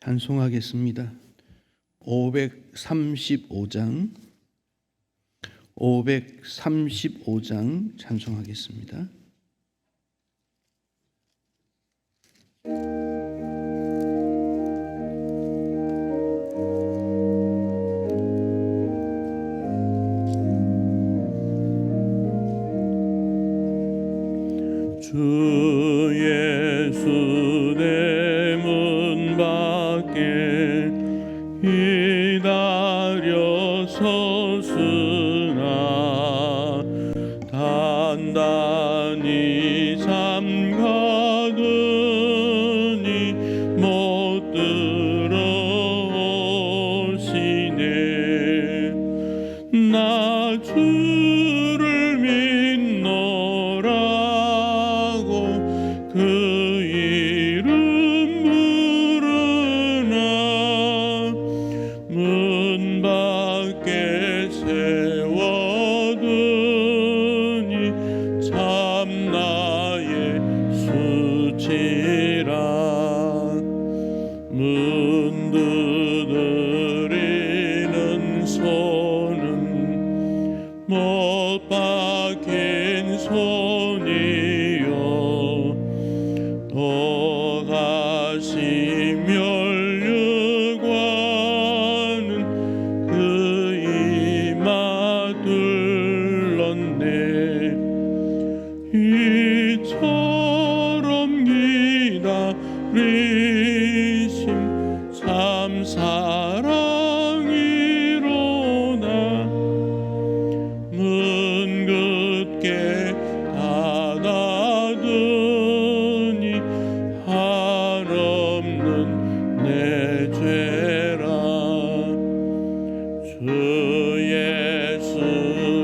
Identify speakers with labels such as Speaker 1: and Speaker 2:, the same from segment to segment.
Speaker 1: 찬송하겠습니다. 535장 찬송하겠습니다.
Speaker 2: 주 예수 내 문 밖에 기다려 섰으나 단단히 잠가더니 못 들어오시네. 나 주를 믿노라고 그 이름 부르나 문 밖에 세워두니 참 나의 수치라. 문 두드리는 손은 못 박힌 손이요 도가시 멸류관은 그 이마 둘렀네. 이처럼 기다리심 참 사랑이로다. 문 굳게 닫아두니 한없는 내 죄라. 주 예수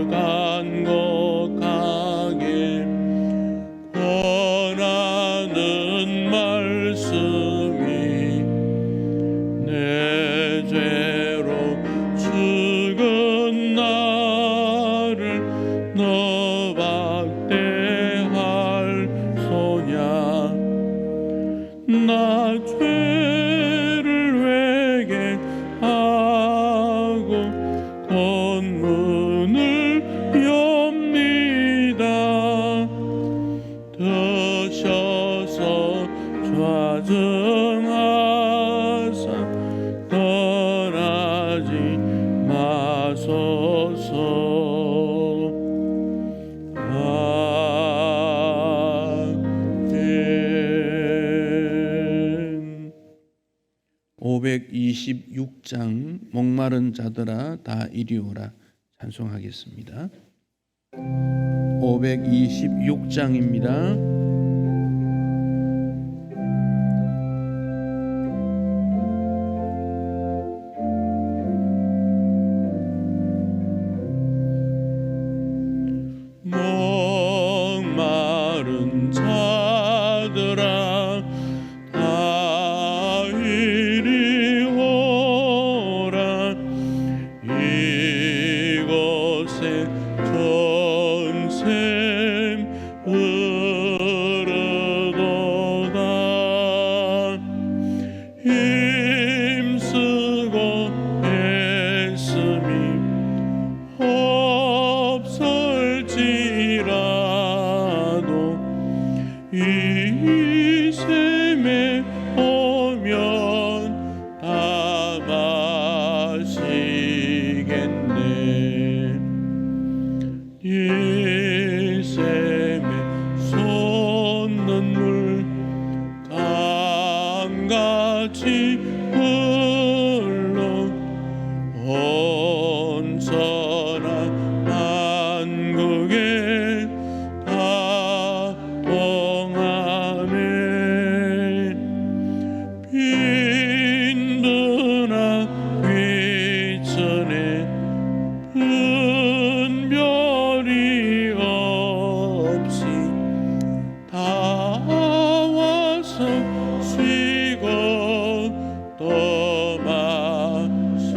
Speaker 2: 간곡하게 권하는 말씀이 내 죄로 죽은 나를 너 박대할 소냐. 나 죄를 회개하고 권문을 엽니다. 드셔서 좌정하사 떠나지 마소서. 아멘.
Speaker 1: 526장 목마른 자들아 다 이리 오라 찬송하겠습니다. 526장입니다.
Speaker 2: 목마른 자들아 다 이리 오라. 이곳에 전샘 흐르도다. 힘쓰고 애쓰미 없을지라도 이 샘에 오면 다 마시겠네. 이 샘에 솟는 물 강같이 흘러 온전한 만국에 다 통하네. 빈부나 귀천에 분별이 없이 다 와서 쉬고 또 마시겠네.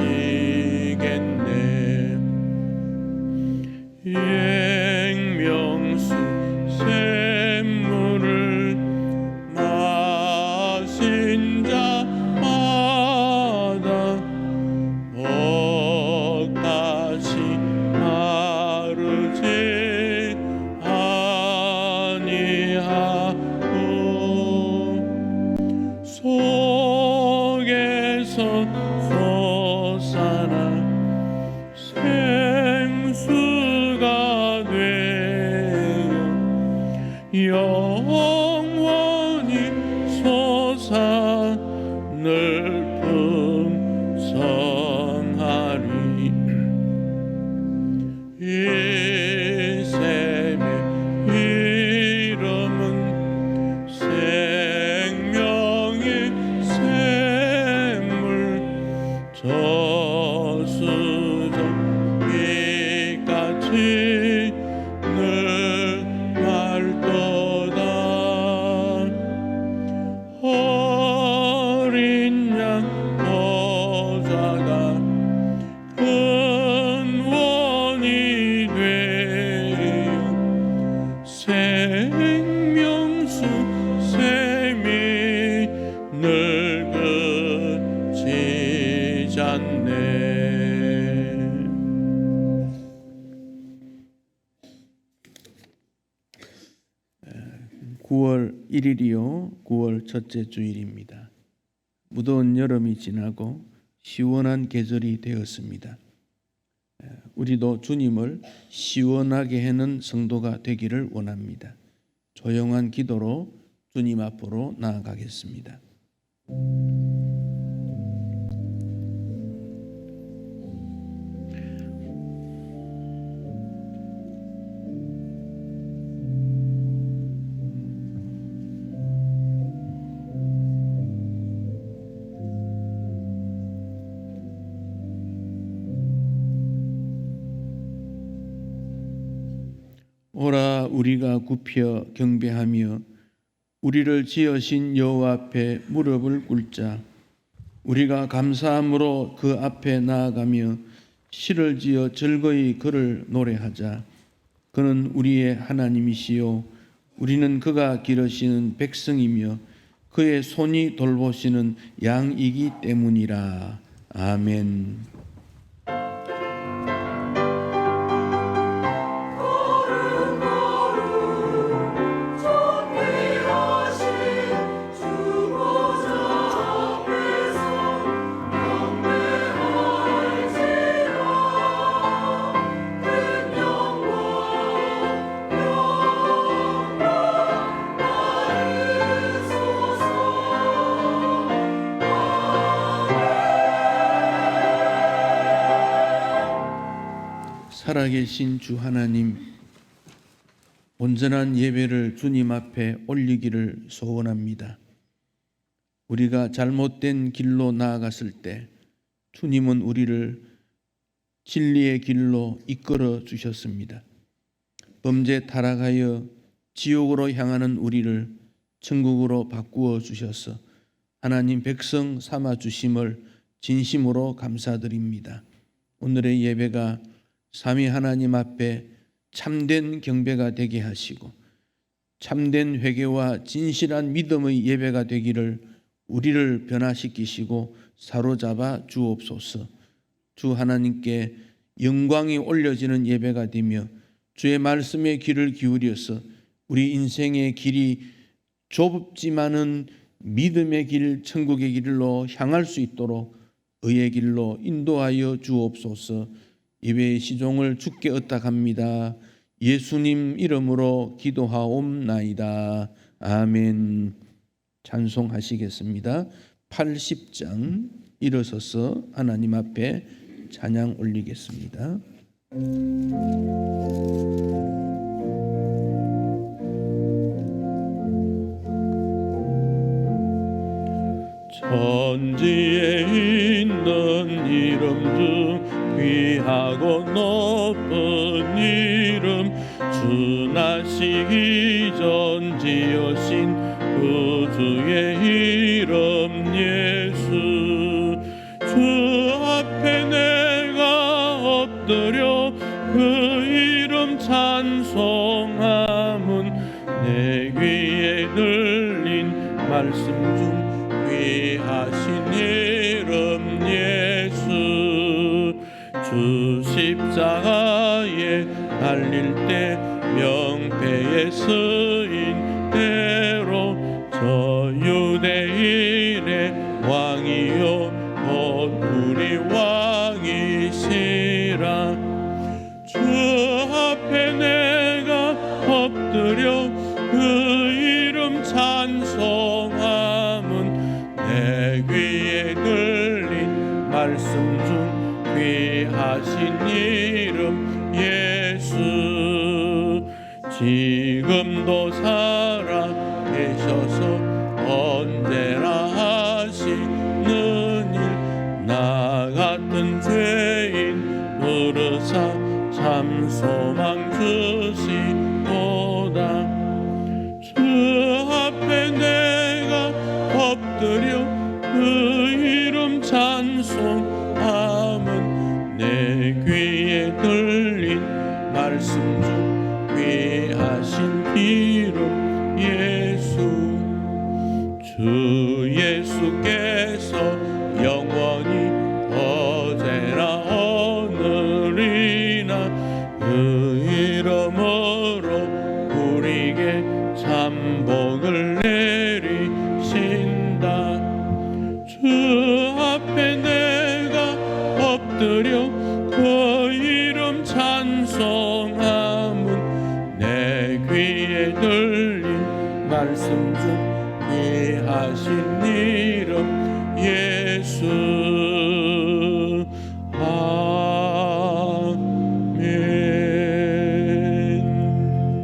Speaker 2: 풍성하리. 이 샘의 이름은 생명의 샘물, 저수정 빛같이 늘 밝도다. 어린 양 보좌가 근원이 되어 생명수 샘이 늙어지지 않네.
Speaker 1: (9월 1일이요) 9월 첫째 주일입니다. 무더운 여름이 지나고 시원한 계절이 되었습니다. 우리도 주님을 시원하게 하는 성도가 되기를 원합니다. 조용한 기도로 주님 앞으로 나아가겠습니다. 오라 우리가 굽혀 경배하며 우리를 지으신 여호와 앞에 무릎을 꿇자. 우리가 감사함으로 그 앞에 나아가며 시를 지어 즐거이 그를 노래하자. 그는 우리의 하나님이시요 우리는 그가 기르시는 백성이며 그의 손이 돌보시는 양이기 때문이라. 아멘. 살아계신 주 하나님, 온전한 예배를 주님 앞에 올리기를 소원합니다. 우리가 잘못된 길로 나아갔을 때 주님은 우리를 진리의 길로 이끌어 주셨습니다. 범죄 타락하여 지옥으로 향하는 우리를 천국으로 바꾸어 주셔서 하나님 백성 삼아 주심을 진심으로 감사드립니다. 오늘의 예배가 삼위 하나님 앞에 참된 경배가 되게 하시고 참된 회개와 진실한 믿음의 예배가 되기를 우리를 변화시키시고 사로잡아 주옵소서. 주 하나님께 영광이 올려지는 예배가 되며 주의 말씀에 귀를 기울여서 우리 인생의 길이 좁지만은 믿음의 길, 천국의 길로 향할 수 있도록 의의 길로 인도하여 주옵소서. 예배의 시종을 주께 의탁합니다. 예수님 이름으로 기도하옵나이다. 아멘. 찬송하시겠습니다. 80장 일어서서 하나님 앞에 찬양 올리겠습니다.
Speaker 2: 천지에 있는 이름 중 귀하고 높은 이름, 주 나시기 전 지으신 구주의 이름 예수. 주 앞에 내가 엎드려 그 이름 찬송함은 내 귀에 들린 말씀 중 귀하신 이름 예수. 주 십자가에 달릴 때 명패에 쓰인 대로 저 유대인의 왕이요 곧 우리 왕이시라. 주 앞에 내가 엎드려 그 이름 찬송함은 내 귀에 귀에 들린 말씀 중 귀하신 이름 예수 지금도 살아 계셔서 언제나 하시는 일 나 같은 죄인 부르사 참 소망 주시도다 주 앞에 내가 엎드려 그 이름 찬송함은 내 귀에 들린 말씀 중 귀하신 이름 예수 주 예수께서 영원히 어제나 오늘이나 그 이름으로 우리에게 참 복을 내리신다 주 앞에 내가 엎드려 그 이름 찬송함은 내 귀에 들린 말씀 중 귀하신 이름 예수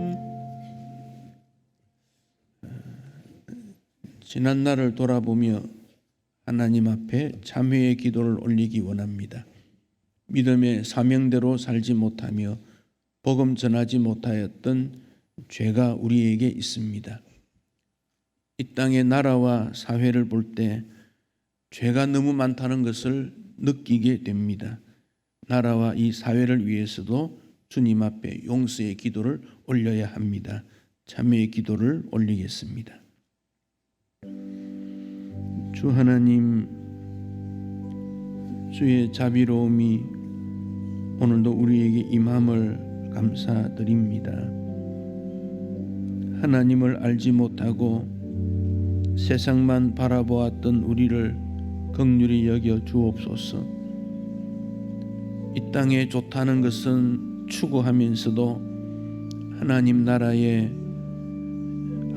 Speaker 2: 아멘.
Speaker 1: 지난 날을 돌아보며 하나님 앞에 참회의 기도를 올리기 원합니다. 믿음의 사명대로 살지 못하며 복음 전하지 못하였던 죄가 우리에게 있습니다. 이 땅의 나라와 사회를 볼 때 죄가 너무 많다는 것을 느끼게 됩니다. 나라와 이 사회를 위해서도 주님 앞에 용서의 기도를 올려야 합니다. 참회의 기도를 올리겠습니다. 주 하나님, 주의 자비로움이 오늘도 우리에게 임함을 감사드립니다. 하나님을 알지 못하고 세상만 바라보았던 우리를 긍휼히 여겨 주옵소서. 이 땅에 좋다는 것은 추구하면서도 하나님 나라에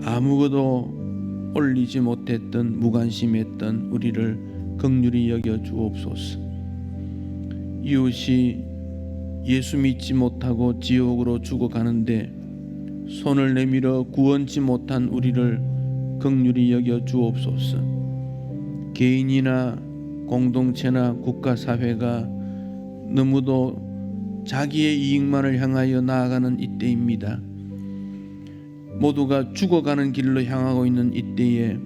Speaker 1: 아무것도 올리지 못했던 무관심했던 우리를 긍휼히 여겨 주옵소서. 이웃이 예수 믿지 못하고 지옥으로 죽어가는데 손을 내밀어 구원치 못한 우리를 긍휼히 여겨 주옵소서. 개인이나 공동체나 국가사회가 너무도 자기의 이익만을 향하여 나아가는 이때입니다. 모두가 죽어가는 길로 향하고 있는 이때에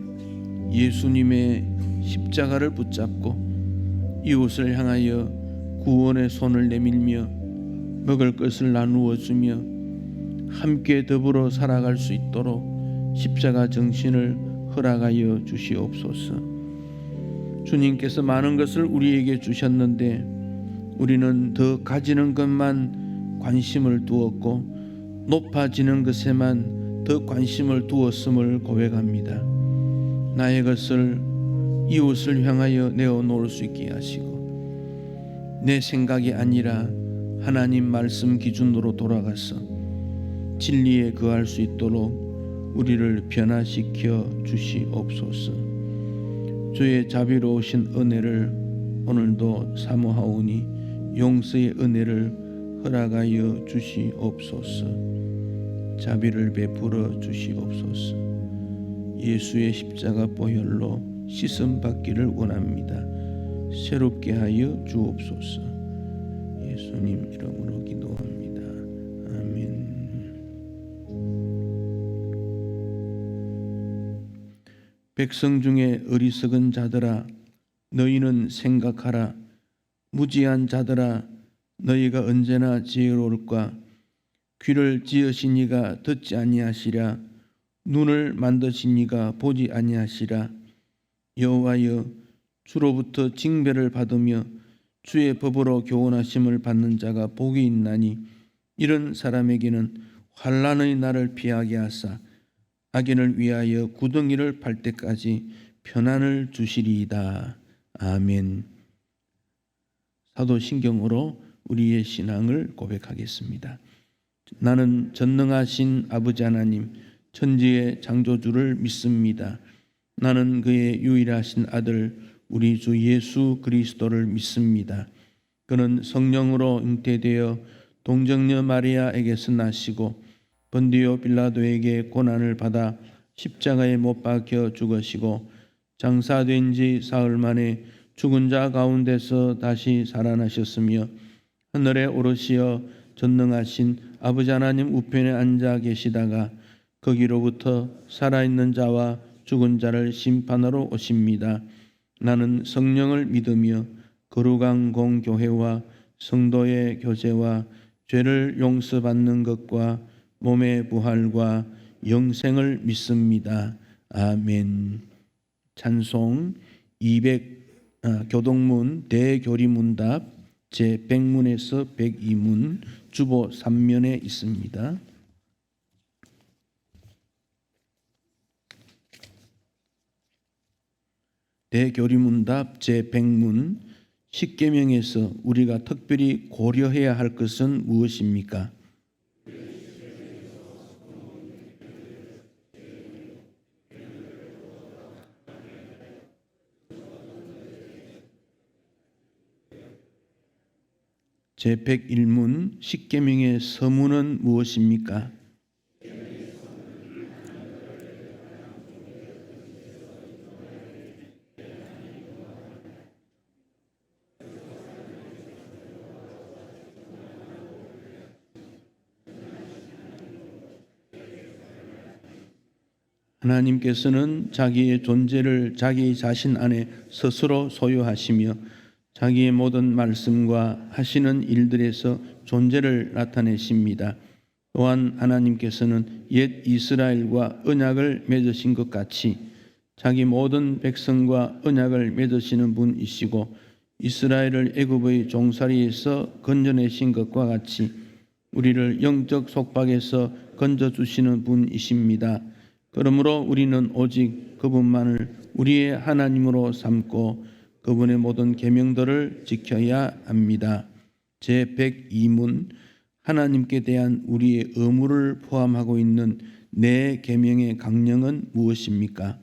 Speaker 1: 예수님의 십자가를 붙잡고 이웃을 향하여 구원의 손을 내밀며 먹을 것을 나누어 주며 함께 더불어 살아갈 수 있도록 십자가 정신을 허락하여 주시옵소서. 주님께서 많은 것을 우리에게 주셨는데 우리는 더 가지는 것만 관심을 두었고 높아지는 것에만 더 관심을 두었음을 고백합니다. 나의 것을 이웃을 향하여 내어놓을 수 있게 하시고 내 생각이 아니라 하나님 말씀 기준으로 돌아가서 진리에 거할 수 있도록 우리를 변화시켜 주시옵소서. 주의 자비로우신 은혜를 오늘도 사모하오니 용서의 은혜를 허락하여 주시옵소서. 자비를 베풀어 주시옵소서. 예수의 십자가 보혈로 씻음 받기를 원합니다. 새롭게 하여 주옵소서. 예수님 이름으로 기도합니다. 아멘. 백성 중에 어리석은 자들아 너희는 생각하라. 무지한 자들아 너희가 언제나 지혜로울까. 귀를 지으신 이가 듣지 아니하시랴. 눈을 만드신 이가 보지 아니하시랴. 여호와여 주로부터 징배를 받으며 주의 법으로 교훈하심을 받는 자가 복이 있나니 이런 사람에게는 환난의 날을 피하게 하사 악인을 위하여 구덩이를 팔 때까지 편안을 주시리이다. 아멘. 사도신경으로 우리의 신앙을 고백하겠습니다. 나는 전능하신 아버지 하나님 천지의 창조주를 믿습니다. 나는 그의 유일하신 아들 우리 주 예수 그리스도를 믿습니다. 그는 성령으로 잉태되어 동정녀 마리아에게서 나시고 본디오 빌라도에게 고난을 받아 십자가에 못 박혀 죽으시고 장사된 지 사흘 만에 죽은 자 가운데서 다시 살아나셨으며 하늘에 오르시어 전능하신 아버지 하나님 우편에 앉아 계시다가 거기로부터 살아있는 자와 죽은 자를 심판하러 오십니다. 나는 성령을 믿으며 거룩한 공교회와 성도의 교제와 죄를 용서받는 것과 몸의 부활과 영생을 믿습니다. 아멘. 찬송 200 교동문 대교리문답 제100문에서 102문 주보 3면에 있습니다. 대교리문답 제100문 십계명에서 우리가 특별히 고려해야 할 것은 무엇입니까? 제101문 십계명의 서문은 무엇입니까? 하나님께서는 자기의 존재를 자기 자신 안에 스스로 소유하시며 자기의 모든 말씀과 하시는 일들에서 존재를 나타내십니다. 또한 하나님께서는 옛 이스라엘과 언약을 맺으신 것 같이 자기 모든 백성과 언약을 맺으시는 분이시고 이스라엘을 애굽의 종살이에서 건져내신 것과 같이 우리를 영적 속박에서 건져주시는 분이십니다. 그러므로 우리는 오직 그분만을 우리의 하나님으로 삼고 그분의 모든 계명들을 지켜야 합니다. 제102문 하나님께 대한 우리의 의무를 포함하고 있는 네 계명의 강령은 무엇입니까?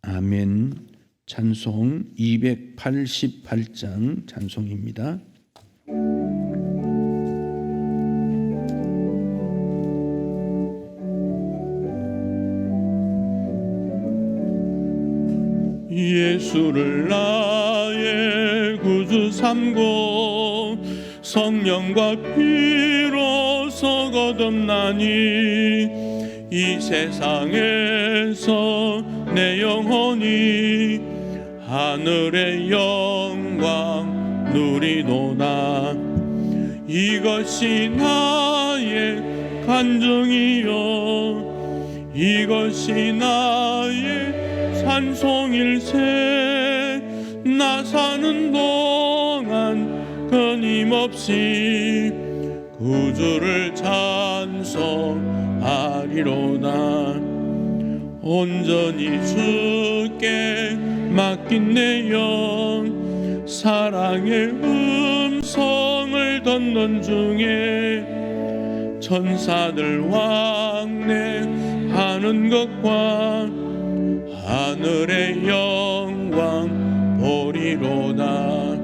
Speaker 1: 아멘. 찬송 288장 찬송입니다.
Speaker 2: 예수를 나의 구주 삼고 성령과 피로서 거듭나니 이 세상에서 내 영혼이 하늘의 영광 누리도다. 이것이 나의 간증이요 이것이 나의 찬송일세. 나 사는 동안 끊임없이 구주를 찬송하리로다. 온전히 주께 맡긴 내 영 사랑의 음성을 듣는 중에 천사들 왕래하는 것과 하늘의 영광 보리로다.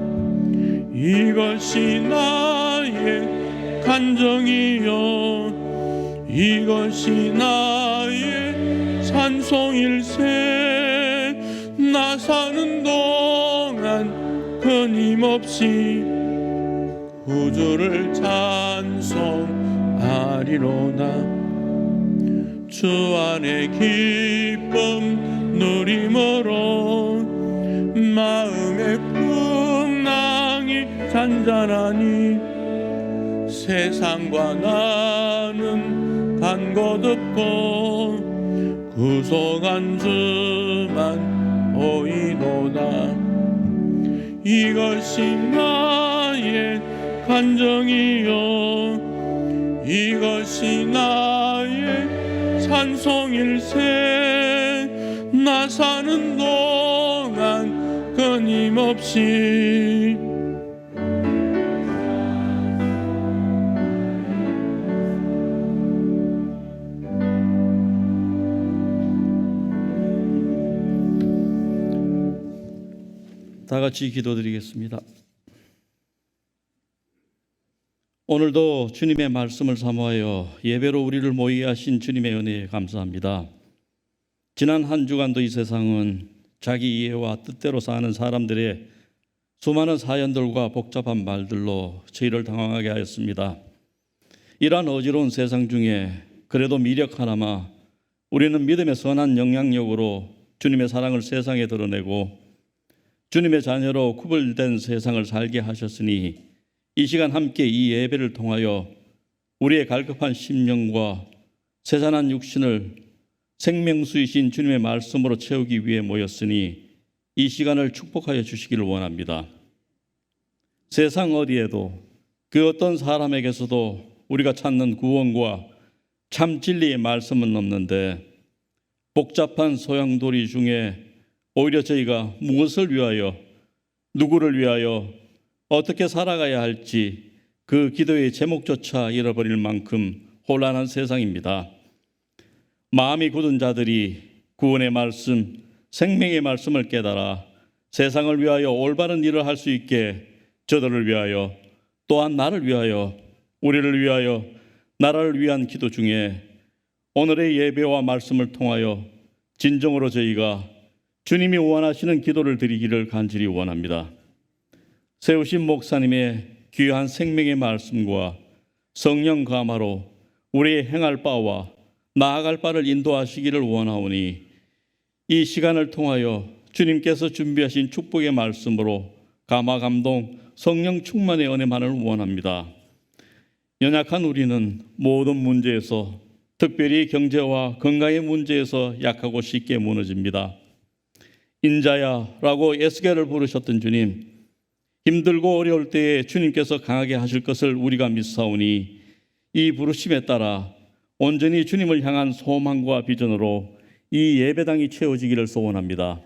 Speaker 2: 이것이 나의 간정이요 이것이 나의 찬송일세. 나 사는 동안 끊임없이 구주를 찬송하리로다. 주 안의 기쁨 누림으로 마음의 풍랑이 잔잔하니 세상과 나는 간 곳 없고 구속한 주만 보이도다. 이것이 나의 간정이요 이것이 나의 찬송일세. 나 사는 동안 끊임없이 없이
Speaker 3: 다 같이 기도드리겠습니다. 오늘도 주님의 말씀을 사모하여 예배로 우리를 모이게 하신 주님의 은혜에 감사합니다. 지난 한 주간도 이 세상은 자기 이해와 뜻대로 사는 사람들의 수많은 사연들과 복잡한 말들로 저희를 당황하게 하였습니다. 이러한 어지러운 세상 중에 그래도 미력 하나마 우리는 믿음의 선한 영향력으로 주님의 사랑을 세상에 드러내고 주님의 자녀로 구별된 세상을 살게 하셨으니 이 시간 함께 이 예배를 통하여 우리의 갈급한 심령과 세산한 육신을 생명수이신 주님의 말씀으로 채우기 위해 모였으니 이 시간을 축복하여 주시기를 원합니다. 세상 어디에도 그 어떤 사람에게서도 우리가 찾는 구원과 참 진리의 말씀은 없는데 복잡한 소양돌이 중에 오히려 저희가 무엇을 위하여, 누구를 위하여, 어떻게 살아가야 할지 그 기도의 제목조차 잃어버릴 만큼 혼란한 세상입니다. 마음이 굳은 자들이 구원의 말씀, 생명의 말씀을 깨달아 세상을 위하여 올바른 일을 할 수 있게 저들을 위하여, 또한 나를 위하여, 우리를 위하여, 나라를 위한 기도 중에 오늘의 예배와 말씀을 통하여 진정으로 저희가 주님이 원하시는 기도를 드리기를 간절히 원합니다. 세우신 목사님의 귀한 생명의 말씀과 성령 감화로 우리의 행할 바와 나아갈 바를 인도하시기를 원하오니 이 시간을 통하여 주님께서 준비하신 축복의 말씀으로 감화 감동 성령 충만의 은혜만을 원합니다. 연약한 우리는 모든 문제에서 특별히 경제와 건강의 문제에서 약하고 쉽게 무너집니다. 인자야라고 에스겔을 부르셨던 주님, 힘들고 어려울 때에 주님께서 강하게 하실 것을 우리가 믿사오니 이 부르심에 따라 온전히 주님을 향한 소망과 비전으로 이 예배당이 채워지기를 소원합니다.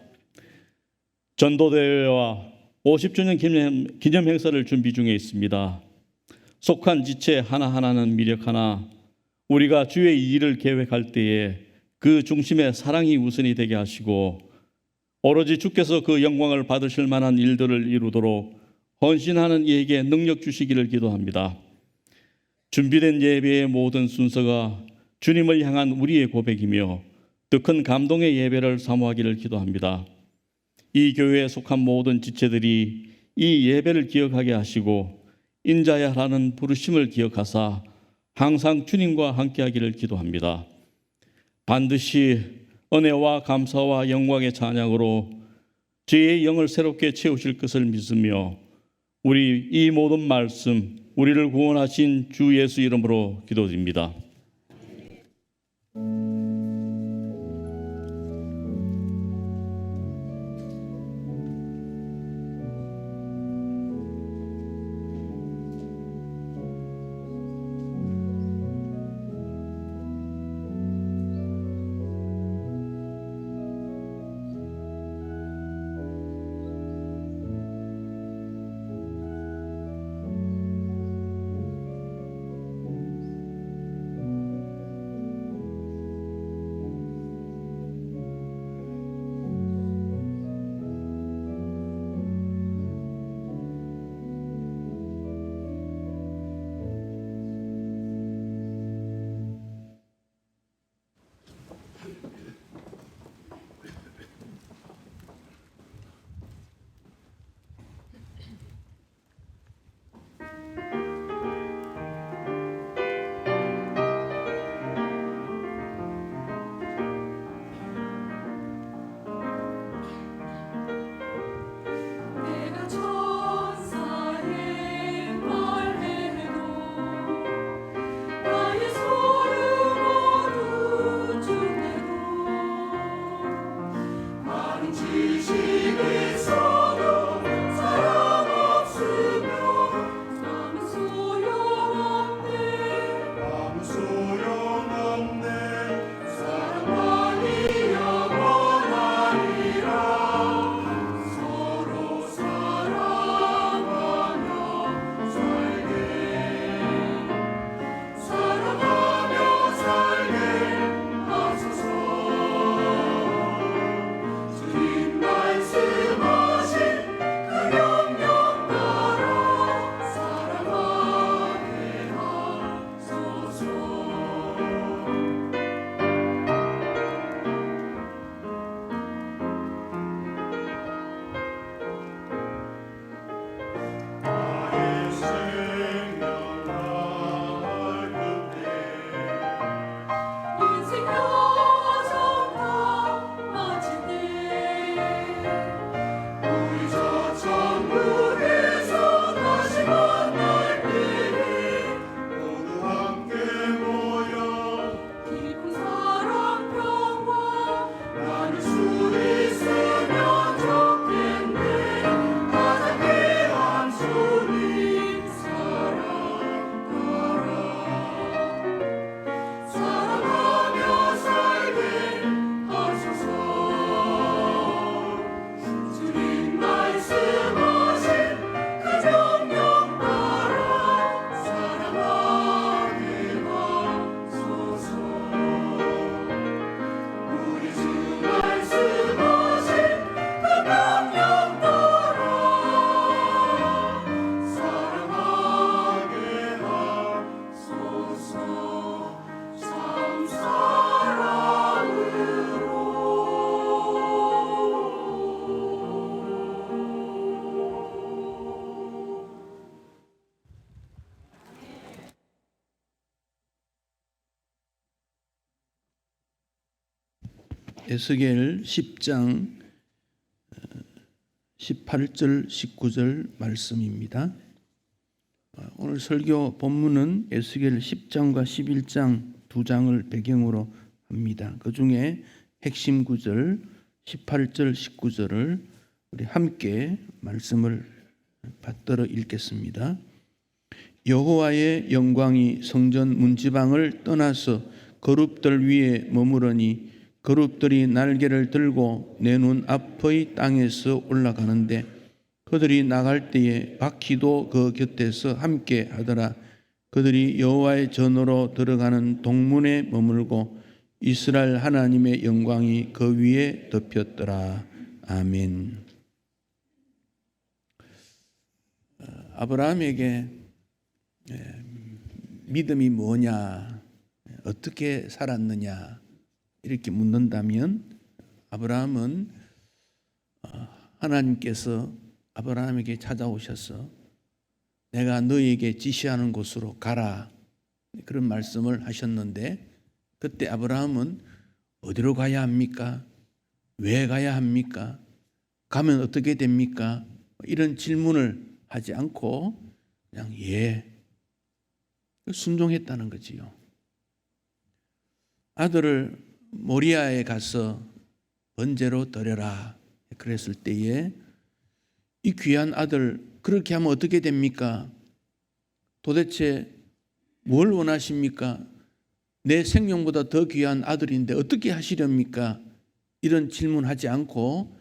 Speaker 3: 전도대회와 50주년 기념 행사를 준비 중에 있습니다. 속한 지체 하나하나는 미력하나 우리가 주의 일을 계획할 때에 그 중심에 사랑이 우선이 되게 하시고 오로지 주께서 그 영광을 받으실 만한 일들을 이루도록 헌신하는 이에게 능력 주시기를 기도합니다. 준비된 예배의 모든 순서가 주님을 향한 우리의 고백이며 더 큰 감동의 예배를 사모하기를 기도합니다. 이 교회에 속한 모든 지체들이 이 예배를 기억하게 하시고 인자야라는 부르심을 기억하사 항상 주님과 함께하기를 기도합니다. 반드시 은혜와 감사와 영광의 찬양으로 저희의 영을 새롭게 채우실 것을 믿으며 우리 이 모든 말씀 우리를 구원하신 주 예수 이름으로 기도드립니다.
Speaker 1: 에스겔 10장 18절 19절 말씀입니다. 오늘 설교 본문은 에스겔 10장과 11장 두 장을 배경으로 합니다. 그 중에 핵심 구절 18절 19절을 우리 함께 말씀을 받들어 읽겠습니다. 여호와의 영광이 성전 문지방을 떠나서 거룹들 위에 머무르니 거룹들이 날개를 들고 내 눈 앞의 땅에서 올라가는데 그들이 나갈 때에 바퀴도 그 곁에서 함께 하더라. 그들이 여호와의 전으로 들어가는 동문에 머물고 이스라엘 하나님의 영광이 그 위에 덮였더라. 아멘. 아브라함에게 믿음이 뭐냐, 어떻게 살았느냐 이렇게 묻는다면 아브라함은 하나님께서 아브라함에게 찾아오셔서 내가 너희에게 지시하는 곳으로 가라 그런 말씀을 하셨는데 그때 아브라함은 어디로 가야 합니까? 왜 가야 합니까? 가면 어떻게 됩니까? 이런 질문을 하지 않고 그냥 순종했다는 거지요. 아들을 모리아에 가서 번제로 드려라 그랬을 때에 이 귀한 아들 그렇게 하면 어떻게 됩니까? 도대체 뭘 원하십니까? 내 생명보다 더 귀한 아들인데 어떻게 하시렵니까? 이런 질문하지 않고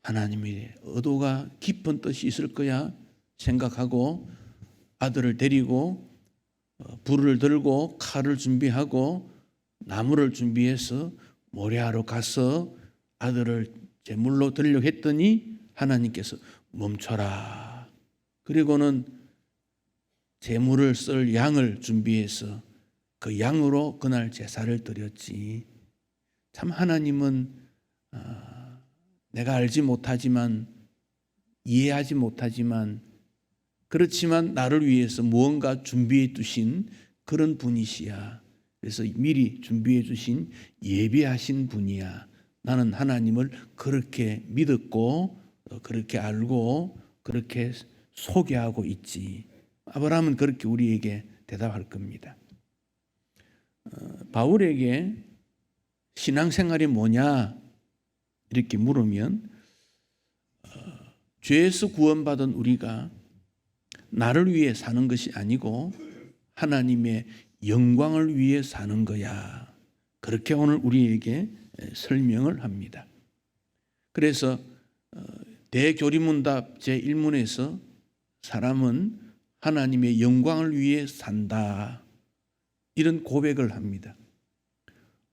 Speaker 1: 하나님의 의도가 깊은 뜻이 있을 거야 생각하고 아들을 데리고 불을 들고 칼을 준비하고 나무를 준비해서 모리아로 가서 아들을 제물로 드리려고 했더니 하나님께서 멈춰라. 그리고는 제물을 쓸 양을 준비해서 그 양으로 그날 제사를 드렸지. 참 하나님은 내가 알지 못하지만 이해하지 못하지만 그렇지만 나를 위해서 무언가 준비해 두신 그런 분이시야. 그래서 미리 준비해 주신 예비하신 분이야. 나는 하나님을 그렇게 믿었고 그렇게 알고 그렇게 소개하고 있지. 아브라함은 그렇게 우리에게 대답할 겁니다. 바울에게 신앙생활이 뭐냐 이렇게 물으면 죄에서 구원받은 우리가 나를 위해 사는 것이 아니고 하나님의 영광을 위해 사는 거야. 그렇게 오늘 우리에게 설명을 합니다. 그래서 대교리문답 제1문에서 사람은 하나님의 영광을 위해 산다. 이런 고백을 합니다.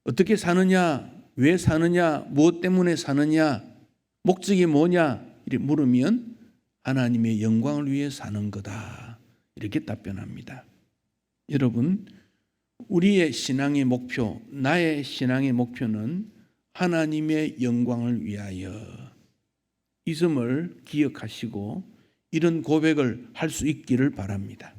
Speaker 1: 어떻게 사느냐, 왜 사느냐, 무엇 때문에 사느냐, 목적이 뭐냐 이렇게 물으면 하나님의 영광을 위해 사는 거다. 이렇게 답변합니다. 여러분, 우리의 신앙의 목표, 나의 신앙의 목표는 하나님의 영광을 위하여 이 점을 기억하시고 이런 고백을 할 수 있기를 바랍니다.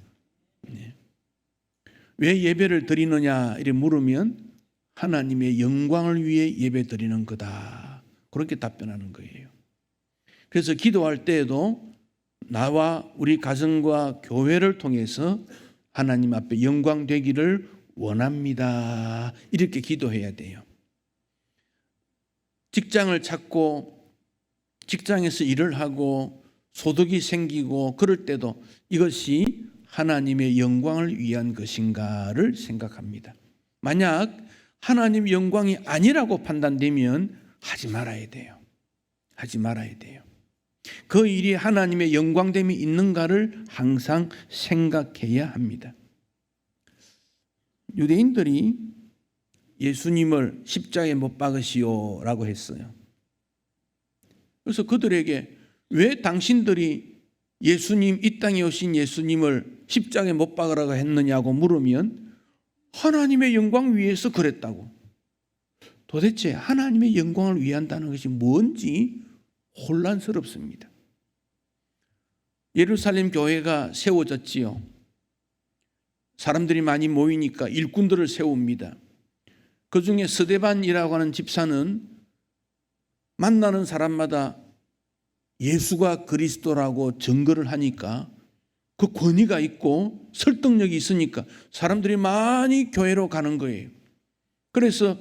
Speaker 1: 왜 예배를 드리느냐 이렇게 물으면 하나님의 영광을 위해 예배 드리는 거다. 그렇게 답변하는 거예요. 그래서 기도할 때에도 나와 우리 가정과 교회를 통해서 하나님 앞에 영광 되기를 원합니다. 이렇게 기도해야 돼요. 직장을 찾고 직장에서 일을 하고 소득이 생기고 그럴 때도 이것이 하나님의 영광을 위한 것인가를 생각합니다. 만약 하나님 영광이 아니라고 판단되면 하지 말아야 돼요. 하지 말아야 돼요. 그 일이 하나님의 영광됨이 있는가를 항상 생각해야 합니다. 유대인들이 예수님을 십자가에 못 박으시오라고 했어요. 그래서 그들에게 왜 당신들이 예수님, 이 땅에 오신 예수님을 십자가에 못 박으라고 했느냐고 물으면 하나님의 영광 위해서 그랬다고. 도대체 하나님의 영광을 위한다는 것이 뭔지 혼란스럽습니다. 예루살렘 교회가 세워졌지요. 사람들이 많이 모이니까 일꾼들을 세웁니다. 그 중에 스데반이라고 하는 집사는 만나는 사람마다 예수가 그리스도라고 증거를 하니까 그 권위가 있고 설득력이 있으니까 사람들이 많이 교회로 가는 거예요. 그래서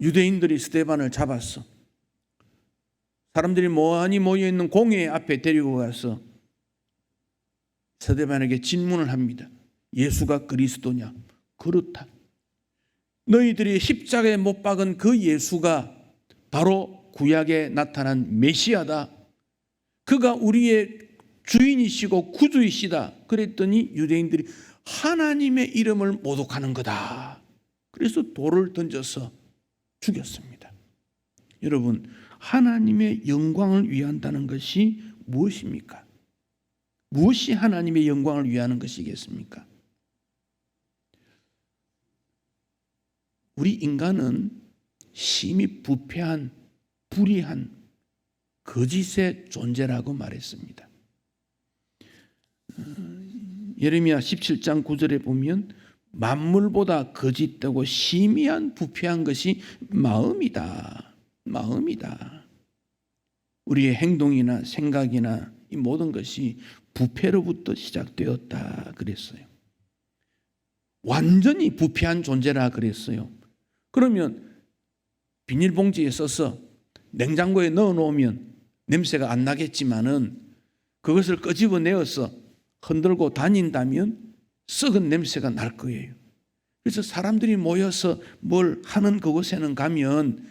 Speaker 1: 유대인들이 스데반을 잡았어. 사람들이 많이 모여있는 공회 앞에 데리고 가서 스데반에게 질문을 합니다. 예수가 그리스도냐? 그렇다. 너희들이 십자가에 못 박은 그 예수가 바로 구약에 나타난 메시아다. 그가 우리의 주인이시고 구주이시다. 그랬더니 유대인들이 하나님의 이름을 모독하는 거다. 그래서 돌을 던져서 죽였습니다. 여러분, 하나님의 영광을 위한다는 것이 무엇입니까? 무엇이 하나님의 영광을 위하는 것이겠습니까? 우리 인간은 심히 부패한, 불의한, 거짓의 존재라고 말했습니다. 예레미야 17장 9절에 보면 만물보다 거짓되고 심히한 부패한 것이 마음이다. 마음이다. 우리의 행동이나 생각이나 이 모든 것이 부패로부터 시작되었다 그랬어요. 완전히 부패한 존재라 그랬어요. 그러면 비닐봉지에 써서 냉장고에 넣어놓으면 냄새가 안 나겠지만은 그것을 끄집어내어서 흔들고 다닌다면 썩은 냄새가 날 거예요. 그래서 사람들이 모여서 뭘 하는 그곳에는 가면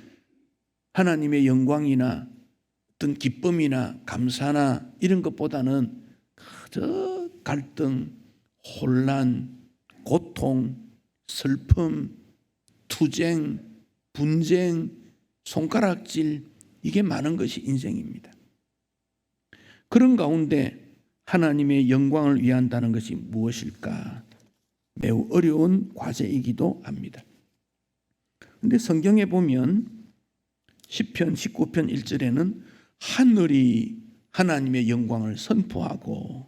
Speaker 1: 하나님의 영광이나 어떤 기쁨이나 감사나 이런 것보다는 그저 갈등, 혼란, 고통, 슬픔, 투쟁, 분쟁, 손가락질, 이게 많은 것이 인생입니다. 그런 가운데 하나님의 영광을 위한다는 것이 무엇일까? 매우 어려운 과제이기도 합니다. 그런데 성경에 보면 시편 19편 1절에는 하늘이 하나님의 영광을 선포하고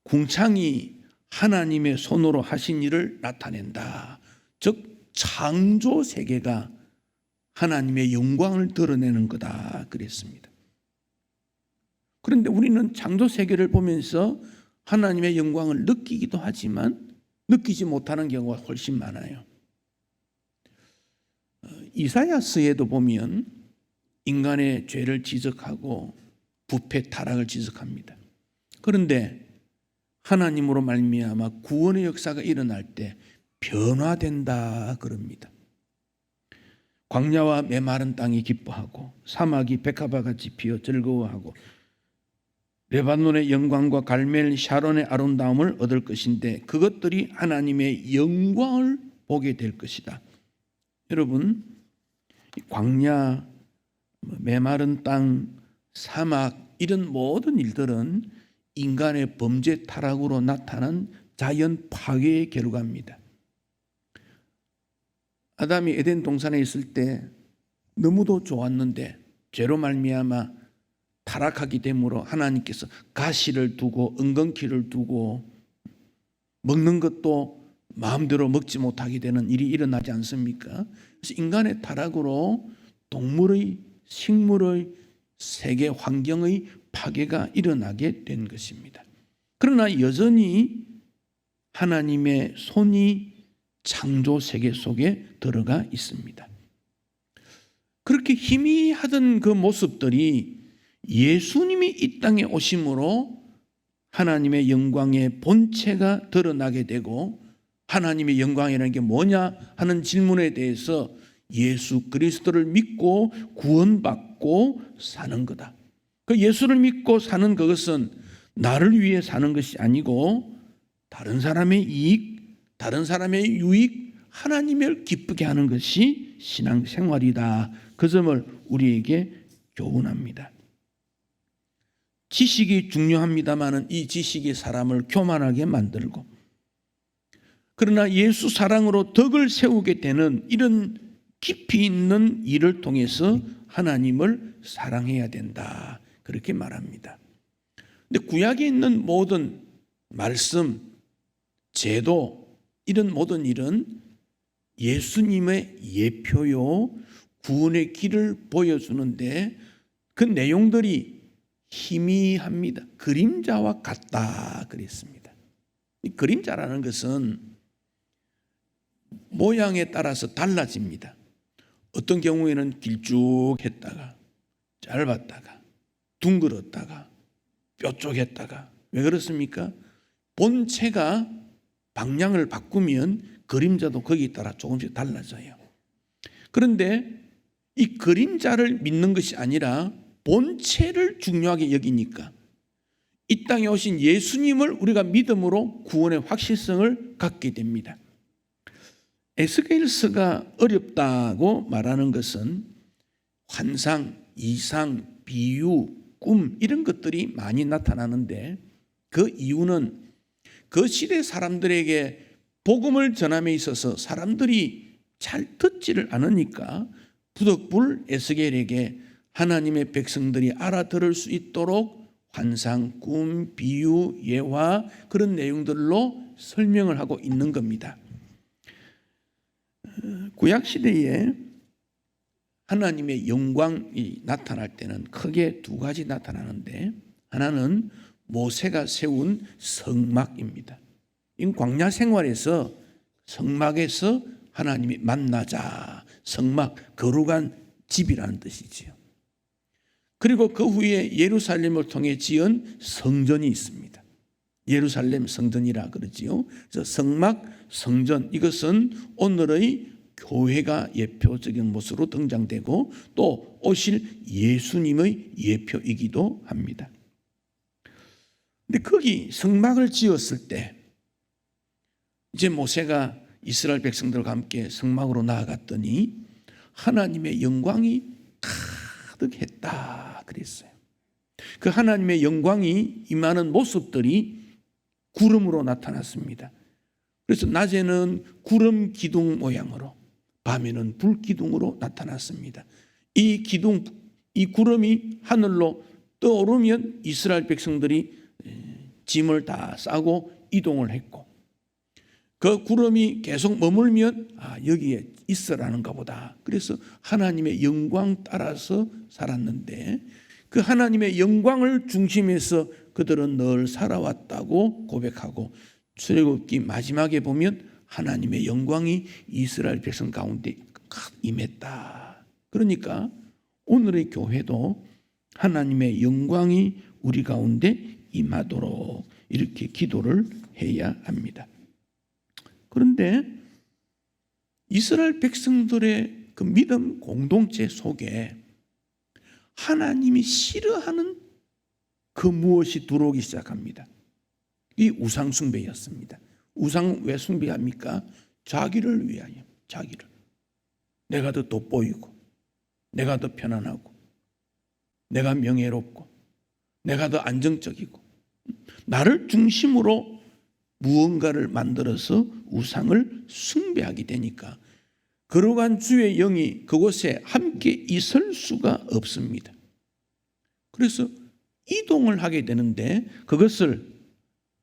Speaker 1: 궁창이 하나님의 손으로 하신 일을 나타낸다. 즉 창조 세계가 하나님의 영광을 드러내는 거다 그랬습니다. 그런데 우리는 창조 세계를 보면서 하나님의 영광을 느끼기도 하지만 느끼지 못하는 경우가 훨씬 많아요. 이사야서에도 보면 인간의 죄를 지적하고 부패 타락을 지적합니다. 그런데 하나님으로 말미암아 구원의 역사가 일어날 때 변화된다 그럽니다. 광야와 메마른 땅이 기뻐하고 사막이 백합화같이 피어 즐거워하고 레바논의 영광과 갈멜 샤론의 아름다움을 얻을 것인데 그것들이 하나님의 영광을 보게 될 것이다. 여러분, 광야, 메마른 땅, 사막 이런 모든 일들은 인간의 범죄 타락으로 나타난 자연 파괴의 결과입니다. 아담이 에덴 동산에 있을 때 너무도 좋았는데 죄로 말미암아 타락하기 때문에 하나님께서 가시를 두고 은근키를 두고 먹는 것도 마음대로 먹지 못하게 되는 일이 일어나지 않습니까? 그래서 인간의 타락으로 동물의, 식물의, 세계 환경의 파괴가 일어나게 된 것입니다. 그러나 여전히 하나님의 손이 창조 세계 속에 들어가 있습니다. 그렇게 희미하던 그 모습들이 예수님이 이 땅에 오심으로 하나님의 영광의 본체가 드러나게 되고 하나님의 영광이라는 게 뭐냐 하는 질문에 대해서 예수 그리스도를 믿고 구원받고 사는 거다. 그 예수를 믿고 사는 그것은 나를 위해 사는 것이 아니고 다른 사람의 이익, 다른 사람의 유익, 하나님을 기쁘게 하는 것이 신앙생활이다. 그 점을 우리에게 교훈합니다. 지식이 중요합니다만 이 지식이 사람을 교만하게 만들고 그러나 예수 사랑으로 덕을 세우게 되는 이런 깊이 있는 일을 통해서 하나님을 사랑해야 된다. 그렇게 말합니다. 근데 구약에 있는 모든 말씀, 제도 이런 모든 일은 예수님의 예표요 구원의 길을 보여주는데 그 내용들이 희미합니다. 그림자와 같다 그랬습니다. 이 그림자라는 것은 모양에 따라서 달라집니다. 어떤 경우에는 길쭉했다가 짧았다가 둥글었다가 뾰족했다가. 왜 그렇습니까? 본체가 방향을 바꾸면 그림자도 거기에 따라 조금씩 달라져요. 그런데 이 그림자를 믿는 것이 아니라 본체를 중요하게 여기니까 이 땅에 오신 예수님을 우리가 믿음으로 구원의 확실성을 갖게 됩니다. 에스겔서가 어렵다고 말하는 것은 환상, 이상, 비유, 꿈 이런 것들이 많이 나타나는데 그 이유는 그 시대 사람들에게 복음을 전함에 있어서 사람들이 잘 듣지를 않으니까 부득불 에스겔에게 하나님의 백성들이 알아들을 수 있도록 환상, 꿈, 비유, 예화 그런 내용들로 설명을 하고 있는 겁니다. 구약시대에 하나님의 영광이 나타날 때는 크게 두 가지 나타나는데 하나는 모세가 세운 성막입니다. 이 광야 생활에서 성막에서 하나님이 만나자. 성막, 거룩한 집이라는 뜻이지요. 그리고 그 후에 예루살렘을 통해 지은 성전이 있습니다. 예루살렘 성전이라 그러지요. 그래서 성막, 성전 이것은 오늘의 교회가 예표적인 모습으로 등장되고 또 오실 예수님의 예표이기도 합니다. 근데 거기 성막을 지었을 때 이제 모세가 이스라엘 백성들과 함께 성막으로 나아갔더니 하나님의 영광이 가득했다 그랬어요. 그 하나님의 영광이 임하는 모습들이 구름으로 나타났습니다. 그래서 낮에는 구름 기둥 모양으로 밤에는 불 기둥으로 나타났습니다. 이 기둥, 이 구름이 하늘로 떠오르면 이스라엘 백성들이 짐을 다 싸고 이동을 했고 그 구름이 계속 머물면 여기에 있으라는가 보다. 그래서 하나님의 영광 따라서 살았는데 그 하나님의 영광을 중심에서 그들은 늘 살아왔다고 고백하고 출애굽기 마지막에 보면 하나님의 영광이 이스라엘 백성 가운데 임했다. 그러니까 오늘의 교회도 하나님의 영광이 우리 가운데 임하도록 이렇게 기도를 해야 합니다. 그런데 이스라엘 백성들의 그 믿음 공동체 속에 하나님이 싫어하는 그 무엇이 들어오기 시작합니다. 이 우상 숭배였습니다. 우상 왜 숭배합니까? 자기를 위하여, 자기를. 내가 더 돋보이고, 내가 더 편안하고, 내가 명예롭고, 내가 더 안정적이고, 나를 중심으로 무언가를 만들어서 우상을 숭배하게 되니까 거룩한 주의 영이 그곳에 함께 있을 수가 없습니다. 그래서 이동을 하게 되는데 그것을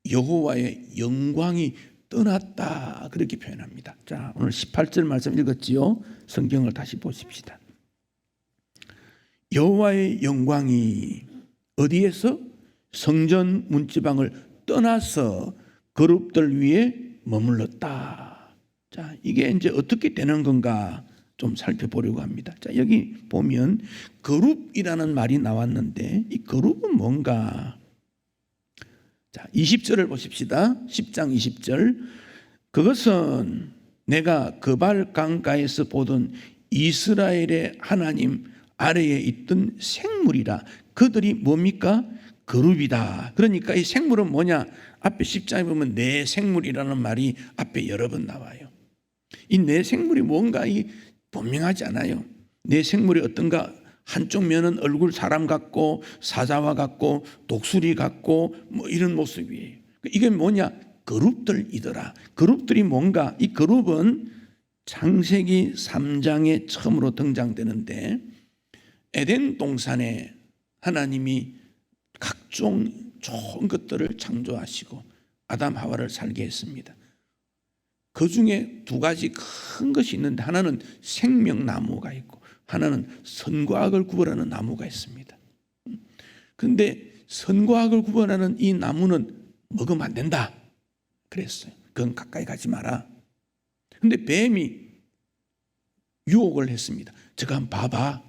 Speaker 1: 여호와의 영광이 떠났다 그렇게 표현합니다. 자, 오늘 18절 말씀 읽었지요? 성경을 다시 보십시다. 여호와의 영광이 어디에서? 성전 문지방을 떠나서 그룹들 위에 머물렀다. 자, 이게 이제 어떻게 되는 건가 좀 살펴보려고 합니다. 자, 여기 보면 그룹이라는 말이 나왔는데 이 그룹은 뭔가? 자, 20절을 보십시다. 10장 20절. 그것은 내가 그발 강가에서 보던 이스라엘의 하나님 아래에 있던 생물이라. 그들이 뭡니까? 그룹이다. 그러니까 이 생물은 뭐냐? 앞에 10장에 보면 내 생물이라는 말이 앞에 여러 번 나와요. 이 내 생물이 뭔가 분명하지 않아요. 내 생물이 어떤가? 한쪽 면은 얼굴 사람 같고 사자와 같고 독수리 같고 뭐 이런 모습이에요. 이게 뭐냐? 그룹들이더라. 그룹들이 뭔가? 이 그룹은 창세기 3장에 처음으로 등장되는데 에덴 동산에 하나님이 각종 좋은 것들을 창조하시고 아담 하와를 살게 했습니다. 그 중에 두 가지 큰 것이 있는데 하나는 생명나무가 있고 하나는 선과 악을 구분하는 나무가 있습니다. 그런데 선과 악을 구분하는 이 나무는 먹으면 안 된다 그랬어요. 그건 가까이 가지 마라. 그런데 뱀이 유혹을 했습니다. 저거 한번 봐봐.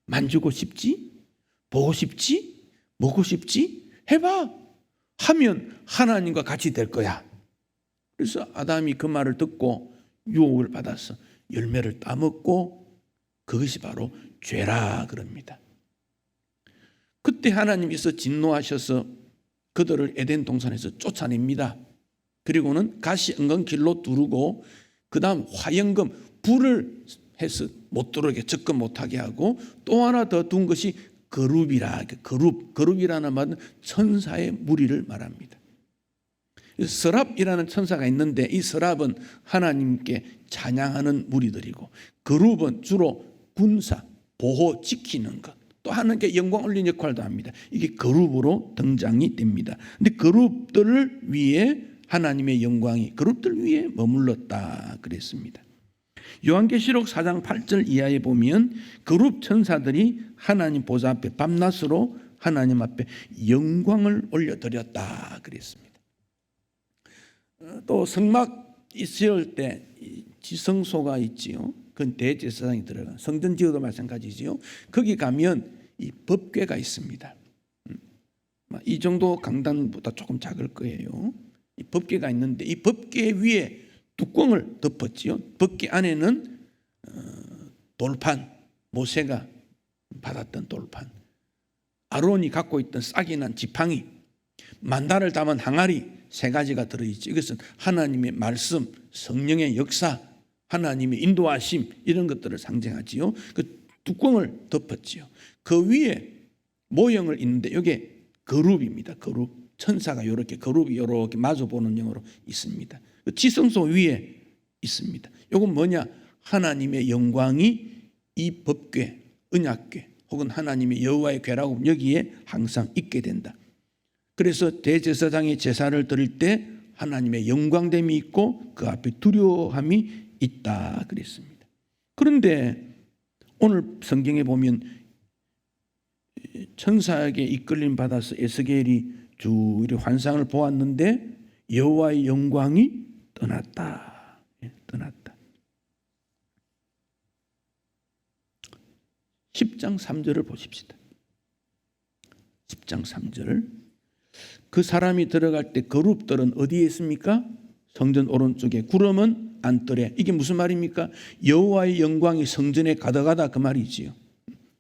Speaker 1: 만지고 싶지? 보고 싶지? 먹고 싶지? 해봐. 하면 하나님과 같이 될 거야. 그래서 아담이 그 말을 듣고 유혹을 받아서 열매를 따먹고 그것이 바로 죄라 그럽니다. 그때 하나님께서 진노하셔서 그들을 에덴 동산에서 쫓아냅니다. 그리고는 가시 은근 길로 두르고 그 다음 화영금 불을 해서 못 들어오게 접근 못하게 하고 또 하나 더 둔 것이 거룹이라. 거룹이라는 말은 천사의 무리를 말합니다. 서랍이라는 천사가 있는데 이 서랍은 하나님께 찬양하는 무리들이고 거룹은 주로 군사, 보호, 지키는 것, 또 하나님께 영광 올리는 역할도 합니다. 이게 거룹으로 등장이 됩니다. 근데 거룹들을 위해 하나님의 영광이 그룹들 위에 머물렀다 그랬습니다. 요한계시록 4장 8절 이하에 보면 그룹 천사들이 하나님 보좌 앞에 밤낮으로 하나님 앞에 영광을 올려드렸다 그랬습니다. 또 성막 있을 때 지성소가 있지요. 그건 대제사장이 들어간 성전 지어도 마찬가지지요. 거기 가면 이 법궤가 있습니다. 이 정도 강단보다 조금 작을 거예요. 이 법궤가 있는데 이 법궤 위에 뚜껑을 덮었지요. 법궤 안에는 돌판, 모세가 받았던 돌판, 아론이 갖고 있던 싹이 난 지팡이, 만다를 담은 항아리 3가지가 들어있죠. 이것은 하나님의 말씀, 성령의 역사, 하나님의 인도하심 이런 것들을 상징하지요. 그 뚜껑을 덮었지요. 그 위에 모형을 있는데 이게 거룹입니다. 거룹. 천사가 이렇게 거룹이 이렇게 마주보는 형으로 있습니다. 그 지성소 위에 있습니다. 이건 뭐냐? 하나님의 영광이 이 법궤, 언약궤 혹은 하나님의 여호와의 궤라고 여기에 항상 있게 된다. 그래서 대제사장이 제사를 드릴 때 하나님의 영광됨이 있고 그 앞에 두려움이 있다 그랬습니다. 그런데 오늘 성경에 보면 천사에게 이끌림 받아서 에스겔이 쭉 환상을 보았는데 여호와의 영광이 떠났다. 떠났다. 10장 3절을 보십시다. 10장 3절. 그 사람이 들어갈 때 그룹들은 어디에 있습니까? 성전 오른쪽에, 구름은 안뜰에. 이게 무슨 말입니까? 여호와의 영광이 성전에 가득하다 그 말이지요.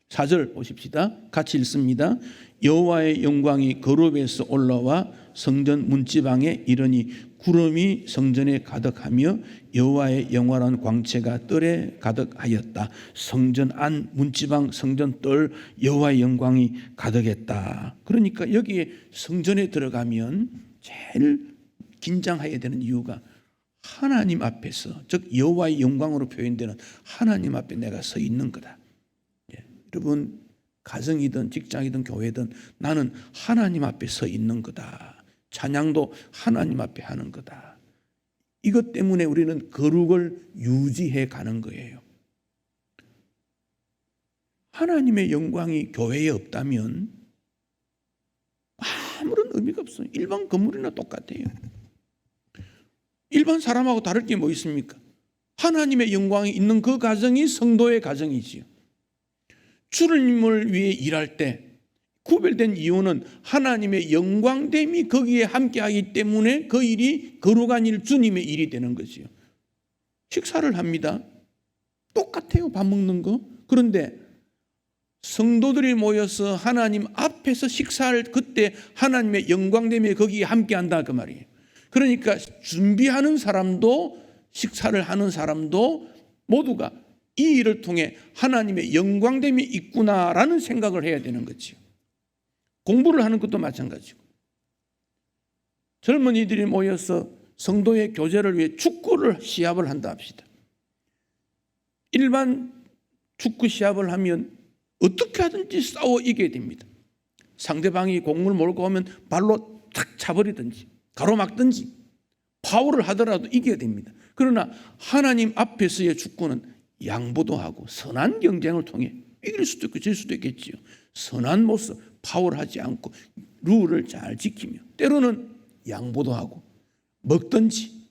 Speaker 1: 4절 보십시다. 같이 읽습니다. 여호와의 영광이 거룩에서 올라와 성전 문지방에 이르니 구름이 성전에 가득하며 여호와의 영원한 광채가 뜰에 가득하였다. 성전 안 문지방 성전 뜰 여호와의 영광이 가득했다. 그러니까 여기에 성전에 들어가면 제일 긴장해야 되는 이유가 하나님 앞에서, 즉 여호와의 영광으로 표현되는 하나님 앞에 내가 서 있는 거다. 여러분 가정이든 직장이든 교회든 나는 하나님 앞에 서 있는 거다. 찬양도 하나님 앞에 하는 거다. 이것 때문에 우리는 거룩을 유지해 가는 거예요. 하나님의 영광이 교회에 없다면 아무런 의미가 없어요. 일반 건물이나 똑같아요. 일반 사람하고 다를 게 뭐 있습니까? 하나님의 영광이 있는 그 가정이 성도의 가정이지요. 주님을 위해 일할 때 구별된 이유는 하나님의 영광됨이 거기에 함께하기 때문에 그 일이 거룩한 일, 주님의 일이 되는 거지요. 식사를 합니다. 똑같아요, 밥 먹는 거. 그런데 성도들이 모여서 하나님 앞에서 식사를 그때 하나님의 영광됨이 거기에 함께한다 그 말이에요. 그러니까 준비하는 사람도 식사를 하는 사람도 모두가 이 일을 통해 하나님의 영광됨이 있구나라는 생각을 해야 되는 거죠. 공부를 하는 것도 마찬가지고 젊은이들이 모여서 성도의 교제를 위해 축구를 시합을 한다 합시다. 일반 축구 시합을 하면 어떻게 하든지 싸워 이겨야 됩니다. 상대방이 공을 몰고 오면 발로 탁 차버리든지 가로막든지 파울을 하더라도 이겨야 됩니다. 그러나 하나님 앞에서의 축구는 양보도 하고 선한 경쟁을 통해 이길 수도 있고 질 수도 있겠지요. 선한 모습, 파울하지 않고 룰을 잘 지키며 때로는 양보도 하고 먹든지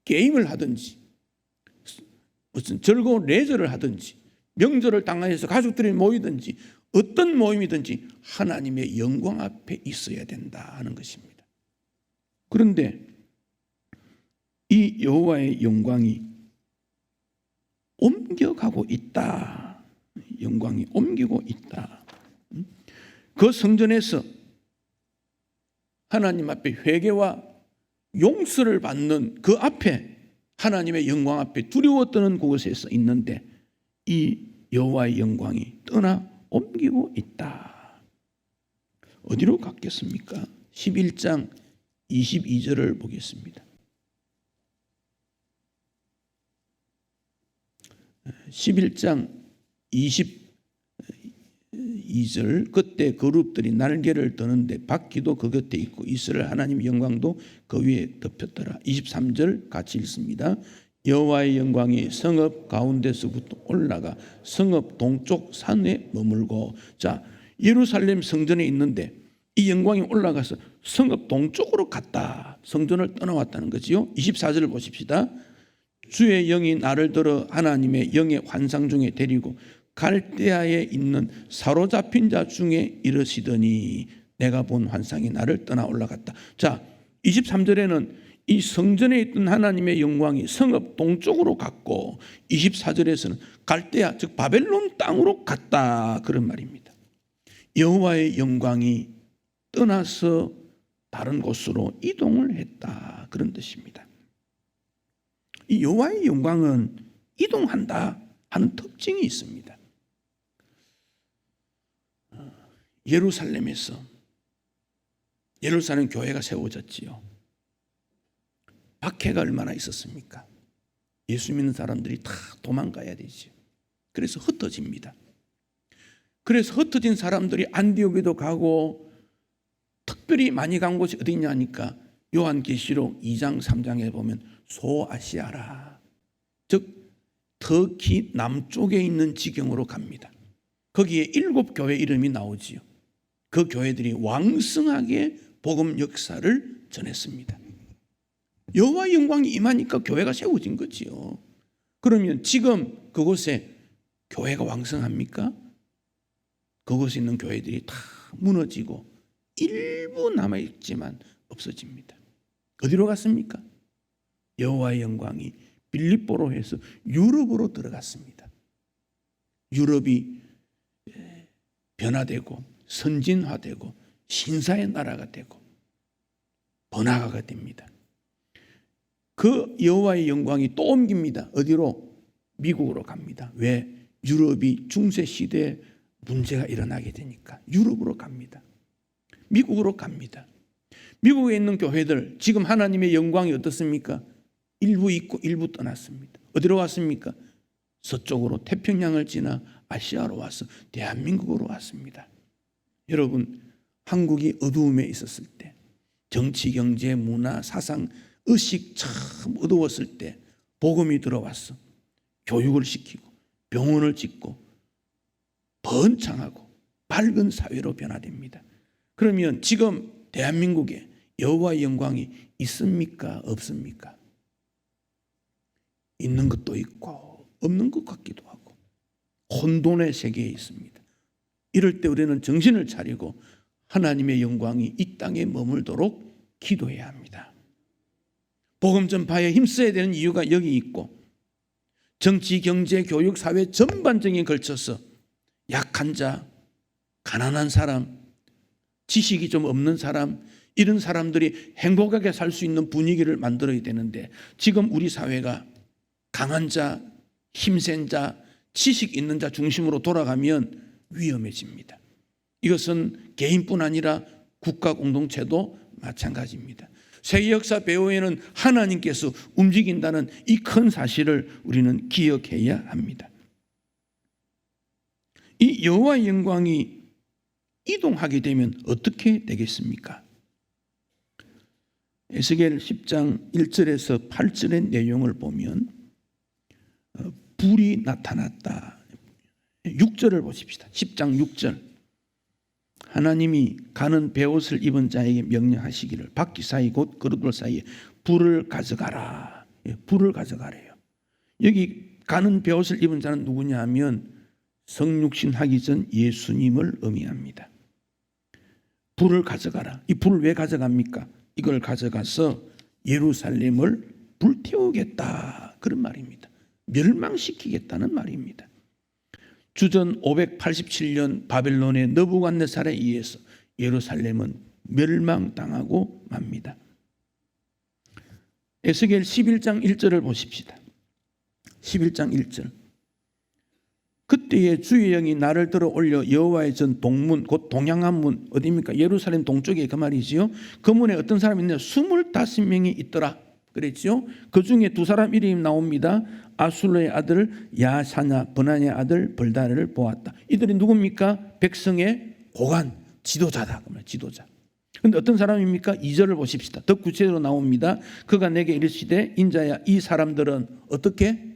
Speaker 1: 게임을 하든지 무슨 즐거운 레저를 하든지 명절을 당해서 가족들이 모이든지 어떤 모임이든지 하나님의 영광 앞에 있어야 된다 하는 것입니다. 그런데 이 여호와의 영광이 옮겨가고 있다. 영광이 옮기고 있다. 그 성전에서 하나님 앞에 회개와 용서를 받는 그 앞에 하나님의 영광 앞에 두려워 떠는 곳에서 있는데 이 여호와의 영광이 떠나 옮기고 있다. 어디로 갔겠습니까? 11장 22절을 보겠습니다. 11장 22절 그때 그룹들이 날개를 드는데 바퀴도 그 곁에 있고 이스라엘 하나님 영광도 그 위에 덮였더라. 23절 같이 읽습니다. 여호와의 영광이 성읍 가운데서부터 올라가 성읍 동쪽 산에 머물고. 자, 예루살렘 성전에 있는데 이 영광이 올라가서 성읍 동쪽으로 갔다. 성전을 떠나왔다는 거지요. 24절을 보십시다. 주의 영이 나를 들어 하나님의 영의 환상 중에 데리고 갈대아에 있는 사로잡힌 자 중에 이르시더니 내가 본 환상이 나를 떠나 올라갔다. 자, 23절에는 이 성전에 있던 하나님의 영광이 성읍 동쪽으로 갔고 24절에서는 갈대아 즉 바벨론 땅으로 갔다 그런 말입니다. 여호와의 영광이 떠나서 다른 곳으로 이동을 했다 그런 뜻입니다. 이 여호와의 영광은 이동한다 하는 특징이 있습니다. 예루살렘에서 예루살렘 교회가 세워졌지요. 박해가 얼마나 있었습니까? 예수 믿는 사람들이 다 도망가야 되죠. 그래서 흩어집니다. 그래서 흩어진 사람들이 안디옥에도 가고 특별히 많이 간 곳이 어디냐니까 요한계시록 2장 3장에 보면 소아시아라 즉 터키 남쪽에 있는 지경으로 갑니다. 거기에 7교회 이름이 나오지요. 그 교회들이 왕성하게 복음 역사를 전했습니다. 여호와의 영광이 임하니까 교회가 세워진 거지요. 그러면 지금 그곳에 교회가 왕성합니까? 그곳에 있는 교회들이 다 무너지고 일부 남아있지만 없어집니다. 어디로 갔습니까? 여호와의 영광이 빌립보로 해서 유럽으로 들어갔습니다. 유럽이 변화되고 선진화되고 신사의 나라가 되고 번화가가 됩니다. 그 여호와의 영광이 또 옮깁니다. 어디로? 미국으로 갑니다. 왜? 유럽이 중세시대에 문제가 일어나게 되니까 유럽으로 갑니다. 미국으로 갑니다. 미국에 있는 교회들 지금 하나님의 영광이 어떻습니까? 일부 있고 일부 떠났습니다. 어디로 왔습니까? 서쪽으로 태평양을 지나 아시아로 와서 대한민국으로 왔습니다. 여러분, 한국이 어두움에 있었을 때 정치, 경제, 문화, 사상, 의식 참 어두웠을 때 복음이 들어왔어. 교육을 시키고 병원을 짓고 번창하고 밝은 사회로 변화됩니다. 그러면 지금 대한민국에 여호와의 영광이 있습니까? 없습니까? 있는 것도 있고 없는 것 같기도 하고 혼돈의 세계에 있습니다. 이럴 때 우리는 정신을 차리고 하나님의 영광이 이 땅에 머물도록 기도해야 합니다. 복음 전파에 힘써야 되는 이유가 여기 있고 정치, 경제, 교육, 사회 전반적인 걸쳐서 약한 자, 가난한 사람, 지식이 좀 없는 사람 이런 사람들이 행복하게 살 수 있는 분위기를 만들어야 되는데 지금 우리 사회가 강한 자, 힘센 자, 지식 있는 자 중심으로 돌아가면 위험해집니다. 이것은 개인뿐 아니라 국가 공동체도 마찬가지입니다. 세계 역사 배후에는 하나님께서 움직인다는 이 큰 사실을 우리는 기억해야 합니다. 이 여호와의 영광이 이동하게 되면 어떻게 되겠습니까? 에스겔 10장 1절에서 8절의 내용을 보면 불이 나타났다. 6절을 보십시다. 10장 6절. 하나님이 가는 베옷을 입은 자에게 명령하시기를 바퀴 사이 곧 그릇돌 사이에 불을 가져가라. 불을 가져가래요. 여기 가는 베옷을 입은 자는 누구냐 하면 성육신 하기 전 예수님을 의미합니다. 불을 가져가라. 이 불을 왜 가져갑니까? 이걸 가져가서 예루살렘을 불태우겠다. 그런 말입니다. 멸망시키겠다는 말입니다. 주전 587년 바벨론의 느부갓네살에 의해서 예루살렘은 멸망당하고 맙니다. 에스겔 11장 1절을 보십시다. 11장 1절. 그때에 주의 영이 나를 들어 올려 여호와의 전 동문 곧 동양한 문 어디입니까? 예루살렘 동쪽에 그 말이지요. 그 문에 어떤 사람이 있냐? 25명이 있더라 그랬죠. 그 중에 두 사람 이름이 나옵니다. 아술로의 아들 야사냐 버나냐의 아들 벌다를 보았다. 이들이 누굽니까? 백성의 고관 지도자다. 지도자. 그런데 어떤 사람입니까? 2절을 보십시다. 더 구체적으로 나옵니다. 그가 내게 이르시되 인자야 이 사람들은 어떻게?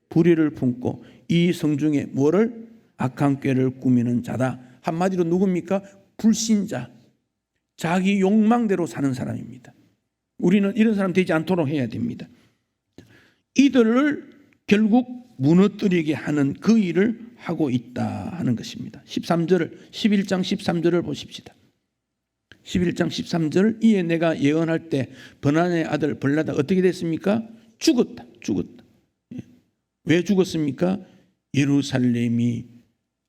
Speaker 1: 불의를 품고 이 성중에 뭐를? 악한 꾀를 꾸미는 자다. 한마디로 누굽니까? 불신자. 자기 욕망대로 사는 사람입니다. 우리는 이런 사람 되지 않도록 해야 됩니다. 이들을 결국 무너뜨리게 하는 그 일을 하고 있다 하는 것입니다. 13절, 11장 13절을 보십시다. 11장 13절. 이에 내가 예언할 때 버나냐의 아들 벌라다 어떻게 됐습니까? 죽었다. 왜 죽었습니까? 예루살렘이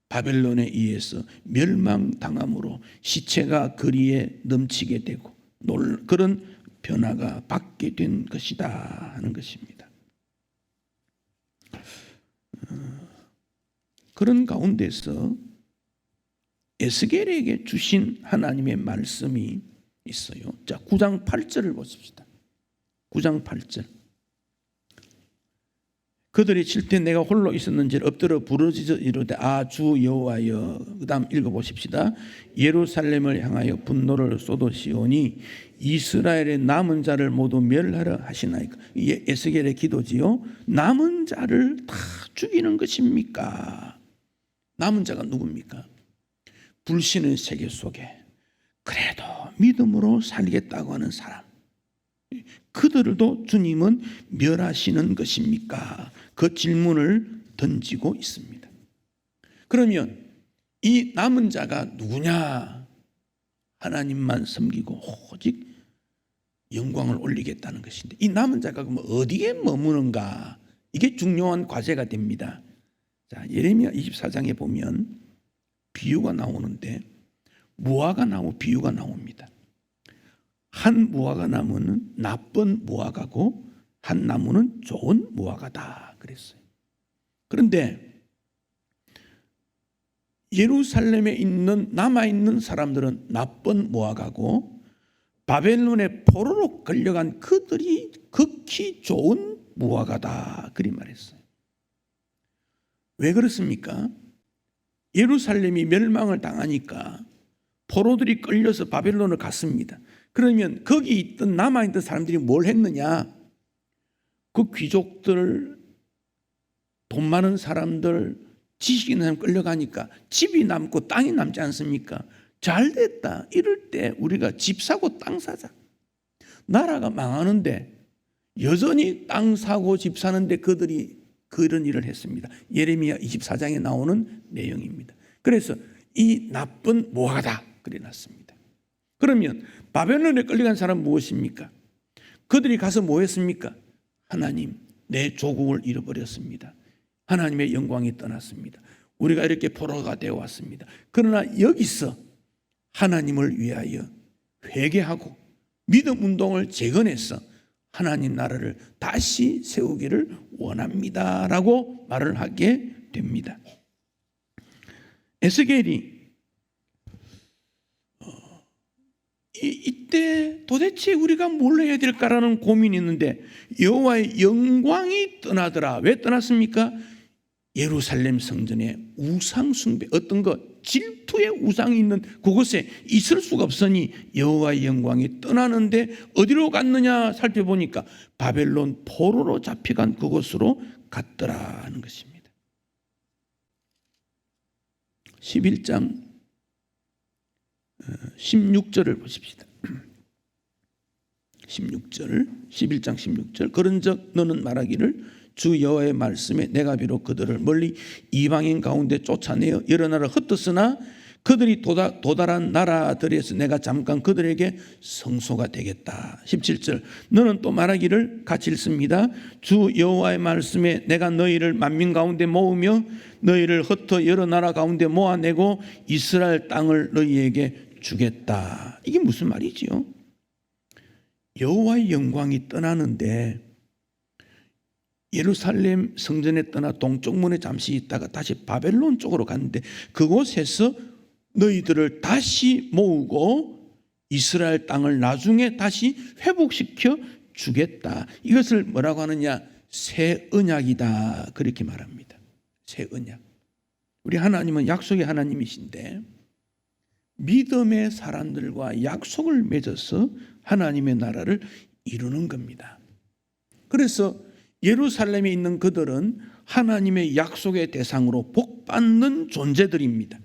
Speaker 1: 바벨론에 의해서 멸망당함으로 시체가 거리에 넘치게 되고 그런 변화가 받게 된 것이다 하는 것입니다. 그런 가운데서 에스겔에게 주신 하나님의 말씀이 있어요. 자, 9장 8절을 보십시다. 9장 8절. 그들이 칠 때 내가 홀로 있었는지를 엎드려 부르짖어 이르되 아 주 여호와여. 그다음 읽어보십시다. 예루살렘을 향하여 분노를 쏟으시오니 이스라엘의 남은 자를 모두 멸하려 하시나이까. 이게 에스겔의 기도지요. 남은 자를 다 죽이는 것입니까? 남은 자가 누굽니까? 불신의 세계 속에 그래도 믿음으로 살겠다고 하는 사람, 그들도 주님은 멸하시는 것입니까? 그 질문을 던지고 있습니다. 그러면 이 남은 자가 누구냐? 하나님만 섬기고 오직 영광을 올리겠다는 것인데 이 남은 자가 그럼 어디에 머무는가? 이게 중요한 과제가 됩니다. 자, 예레미야 24장에 보면 비유가 나오는데 무화과 나무 비유가 나옵니다. 한 무화과 나무는 나쁜 무화과고 한 나무는 좋은 무화과다 그랬어요. 그런데 예루살렘에 있는 남아있는 사람들은 나쁜 무화과고 바벨론의 포로로 끌려간 그들이 극히 좋은 무화과다 그리 말했어요. 왜 그렇습니까? 예루살렘이 멸망을 당하니까 포로들이 끌려서 바벨론을 갔습니다. 그러면 거기 있던 남아있던 사람들이 뭘 했느냐? 그 귀족들, 돈 많은 사람들, 지식 있는 사람 끌려가니까 집이 남고 땅이 남지 않습니까? 잘 됐다. 이럴 때 우리가 집 사고 땅 사자. 나라가 망하는데 여전히 땅 사고 집 사는데 그들이 그런 일을 했습니다. 예레미야 24장에 나오는 내용입니다. 그래서 이 나쁜 무화과다 그래 놨습니다. 그러면 바벨론에 끌려간 사람은 무엇입니까? 그들이 가서 뭐 했습니까? 하나님, 내 조국을 잃어버렸습니다. 하나님의 영광이 떠났습니다. 우리가 이렇게 포로가 되어 왔습니다. 그러나 여기서 하나님을 위하여 회개하고 믿음 운동을 재건해서 하나님 나라를 다시 세우기를 원합니다라고 말을 하게 됩니다. 에스겔이 이때 도대체 우리가 뭘 해야 될까라는 고민이 있는데 여호와의 영광이 떠나더라. 왜 떠났습니까? 예루살렘 성전에 우상 숭배, 어떤 것 질투의 우상이 있는 그곳에 있을 수가 없으니 여호와의 영광이 떠나는데 어디로 갔느냐 살펴보니까 바벨론 포로로 잡혀간 그곳으로 갔더라 하는 것입니다. 11장 16절을 보십시다. 11장 16절 그런즉 너는 말하기를 주 여호와의 말씀에 내가 비록 그들을 멀리 이방인 가운데 쫓아내어 여러 나라 흩었으나 그들이 도달한 나라들에서 내가 잠깐 그들에게 성소가 되겠다. 17절 너는 또 말하기를 같이 읽습니다. 주 여호와의 말씀에 내가 너희를 만민 가운데 모으며 너희를 흩어 여러 나라 가운데 모아내고 이스라엘 땅을 너희에게 주겠다. 이게 무슨 말이지요? 여호와의 영광이 떠나는데 예루살렘 성전에 떠나 동쪽 문에 잠시 있다가 다시 바벨론 쪽으로 갔는데 그곳에서 너희들을 다시 모으고 이스라엘 땅을 나중에 다시 회복시켜 주겠다. 이것을 뭐라고 하느냐? 새 언약이다. 그렇게 말합니다. 새 언약. 우리 하나님은 약속의 하나님이신데 믿음의 사람들과 약속을 맺어서 하나님의 나라를 이루는 겁니다. 그래서 예루살렘에 있는 그들은 하나님의 약속의 대상으로 복받는 존재들입니다.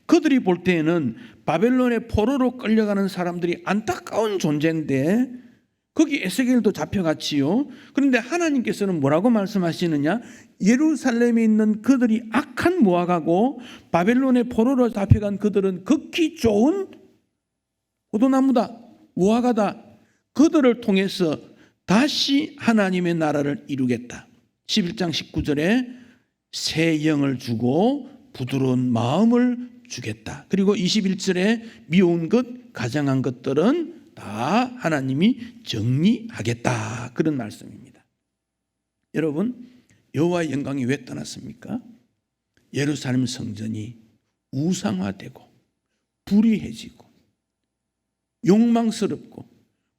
Speaker 1: 그들이 볼 때에는 바벨론의 포로로 끌려가는 사람들이 안타까운 존재인데 거기 에스겔도 잡혀갔지요. 그런데 하나님께서는 뭐라고 말씀하시느냐? 예루살렘에 있는 그들이 악한 무화과고 바벨론의 포로로 잡혀간 그들은 극히 좋은 포도나무다, 무화과다. 그들을 통해서 다시 하나님의 나라를 이루겠다. 11장 19절에 새 영을 주고 부드러운 마음을 주겠다. 그리고 21절에 미운 것, 가장한 것들은 다 하나님이 정리하겠다. 그런 말씀입니다. 여러분, 여호와의 영광이 왜 떠났습니까? 예루살렘 성전이 우상화되고 불의해지고 욕망스럽고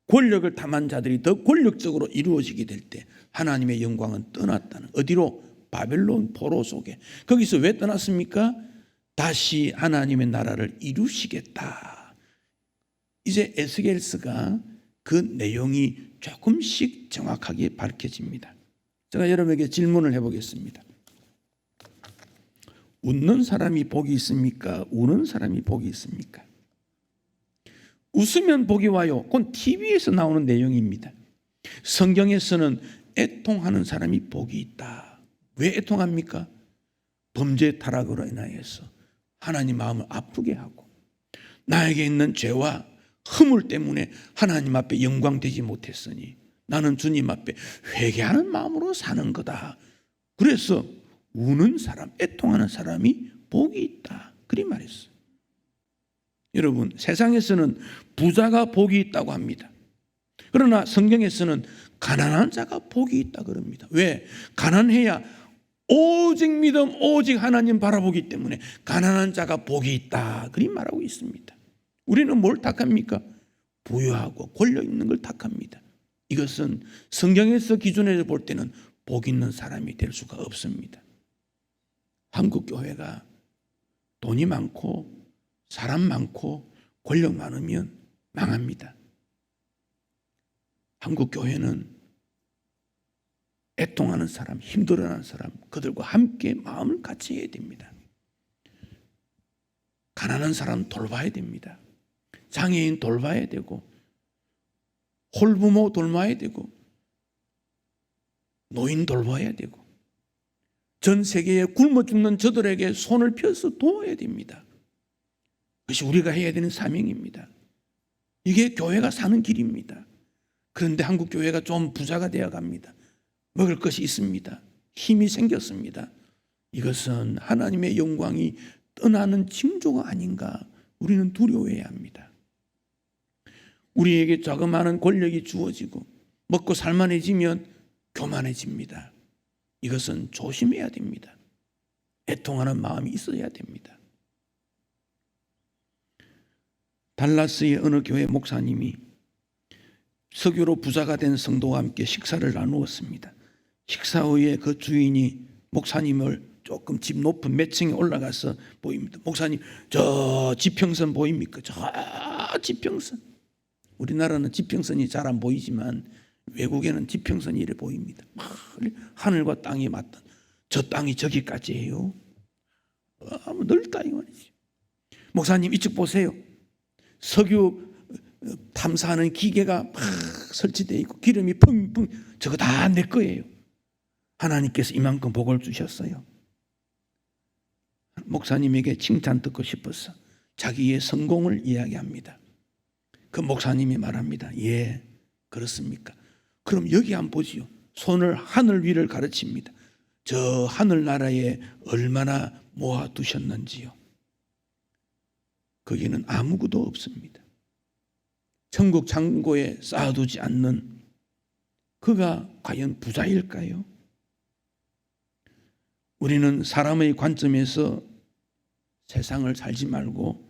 Speaker 1: 권력을 탐한 자들이 더 권력적으로 이루어지게 될 때 하나님의 영광은 떠났다는, 어디로? 바벨론 포로 속에. 거기서 왜 떠났습니까? 다시 하나님의 나라를 이루시겠다. 이제 에스겔서가 그 내용이 조금씩 정확하게 밝혀집니다. 제가 여러분에게 질문을 해보겠습니다. 웃는 사람이 복이 있습니까? 우는 사람이 복이 있습니까? 웃으면 복이 와요. 그건 TV에서 나오는 내용입니다. 성경에서는 애통하는 사람이 복이 있다. 왜 애통합니까? 범죄 타락으로 인하여서 하나님 마음을 아프게 하고 나에게 있는 죄와 허물 때문에 하나님 앞에 영광되지 못했으니 나는 주님 앞에 회개하는 마음으로 사는 거다. 그래서 우는 사람, 애통하는 사람이 복이 있다. 그리 말했어요. 여러분, 세상에서는 부자가 복이 있다고 합니다. 그러나 성경에서는 가난한 자가 복이 있다 그럽니다. 왜? 가난해야 오직 믿음, 오직 하나님 바라보기 때문에 가난한 자가 복이 있다. 그리 말하고 있습니다. 우리는 뭘 탁합니까? 부유하고 권력 있는 걸 탁합니다. 이것은 성경에서 기준에서 볼 때는 복 있는 사람이 될 수가 없습니다. 한국 교회가 돈이 많고 사람 많고 권력 많으면 망합니다. 한국 교회는 애통하는 사람, 힘들어하는 사람, 그들과 함께 마음을 같이 해야 됩니다. 가난한 사람 돌봐야 됩니다. 장애인 돌봐야 되고 홀부모 돌봐야 되고 노인 돌봐야 되고 전 세계에 굶어 죽는 저들에게 손을 펴서 도와야 됩니다. 그것이 우리가 해야 되는 사명입니다. 이게 교회가 사는 길입니다. 그런데 한국 교회가 좀 부자가 되어 갑니다. 먹을 것이 있습니다. 힘이 생겼습니다. 이것은 하나님의 영광이 떠나는 징조가 아닌가 우리는 두려워해야 합니다. 우리에게 자그마한 권력이 주어지고 먹고 살만해지면 교만해집니다. 이것은 조심해야 됩니다. 애통하는 마음이 있어야 됩니다. 달라스의 어느 교회 목사님이 석유로 부자가 된 성도와 함께 식사를 나누었습니다. 식사 후에 그 주인이 목사님을 조금 집 높은 몇 층에 올라가서 보입니다. 목사님 저 지평선 보입니까? 저 지평선. 우리나라는 지평선이 잘 안 보이지만 외국에는 지평선이 이래 보입니다. 하늘과 땅이 맞던 저 땅이 저기까지예요. 넓다 이 말이지. 목사님 이쪽 보세요. 석유 탐사하는 기계가 막 설치되어 있고 기름이 펑펑. 저거 다 내 거예요. 하나님께서 이만큼 복을 주셨어요. 목사님에게 칭찬 듣고 싶어서 자기의 성공을 이야기합니다. 그 목사님이 말합니다. 예, 그렇습니까? 그럼 여기 한번 보지요. 손을 하늘 위를 가르칩니다. 저 하늘나라에 얼마나 모아두셨는지요. 거기는 아무것도 없습니다. 천국 창고에 쌓아두지 않는 그가 과연 부자일까요? 우리는 사람의 관점에서 세상을 살지 말고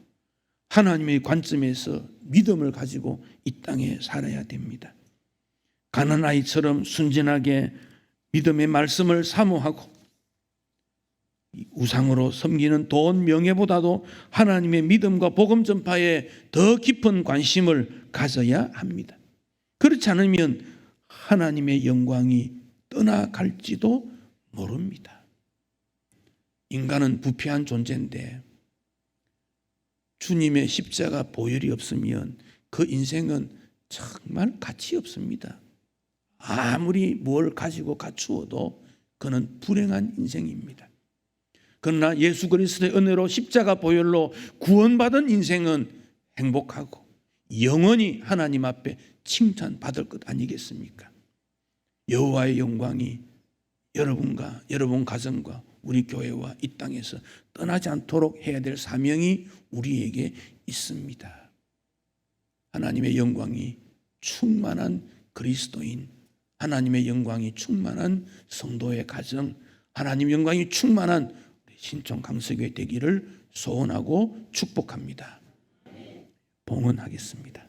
Speaker 1: 하나님의 관점에서 믿음을 가지고 이 땅에 살아야 됩니다. 가난 아이처럼 순진하게 믿음의 말씀을 사모하고 우상으로 섬기는 돈, 명예보다도 하나님의 믿음과 복음 전파에 더 깊은 관심을 가져야 합니다. 그렇지 않으면 하나님의 영광이 떠나갈지도 모릅니다. 인간은 부패한 존재인데 주님의 십자가 보혈이 없으면 그 인생은 정말 가치 없습니다. 아무리 뭘 가지고 갖추어도 그는 불행한 인생입니다. 그러나 예수 그리스도의 은혜로 십자가 보혈로 구원받은 인생은 행복하고 영원히 하나님 앞에 칭찬받을 것 아니겠습니까? 여호와의 영광이 여러분과 여러분 가정과 우리 교회와 이 땅에서 떠나지 않도록 해야 될 사명이 우리에게 있습니다. 하나님의 영광이 충만한 그리스도인, 하나님의 영광이 충만한 성도의 가정, 하나님의 영광이 충만한 신촌 강서교회 되기를 소원하고 축복합니다. 봉헌하겠습니다.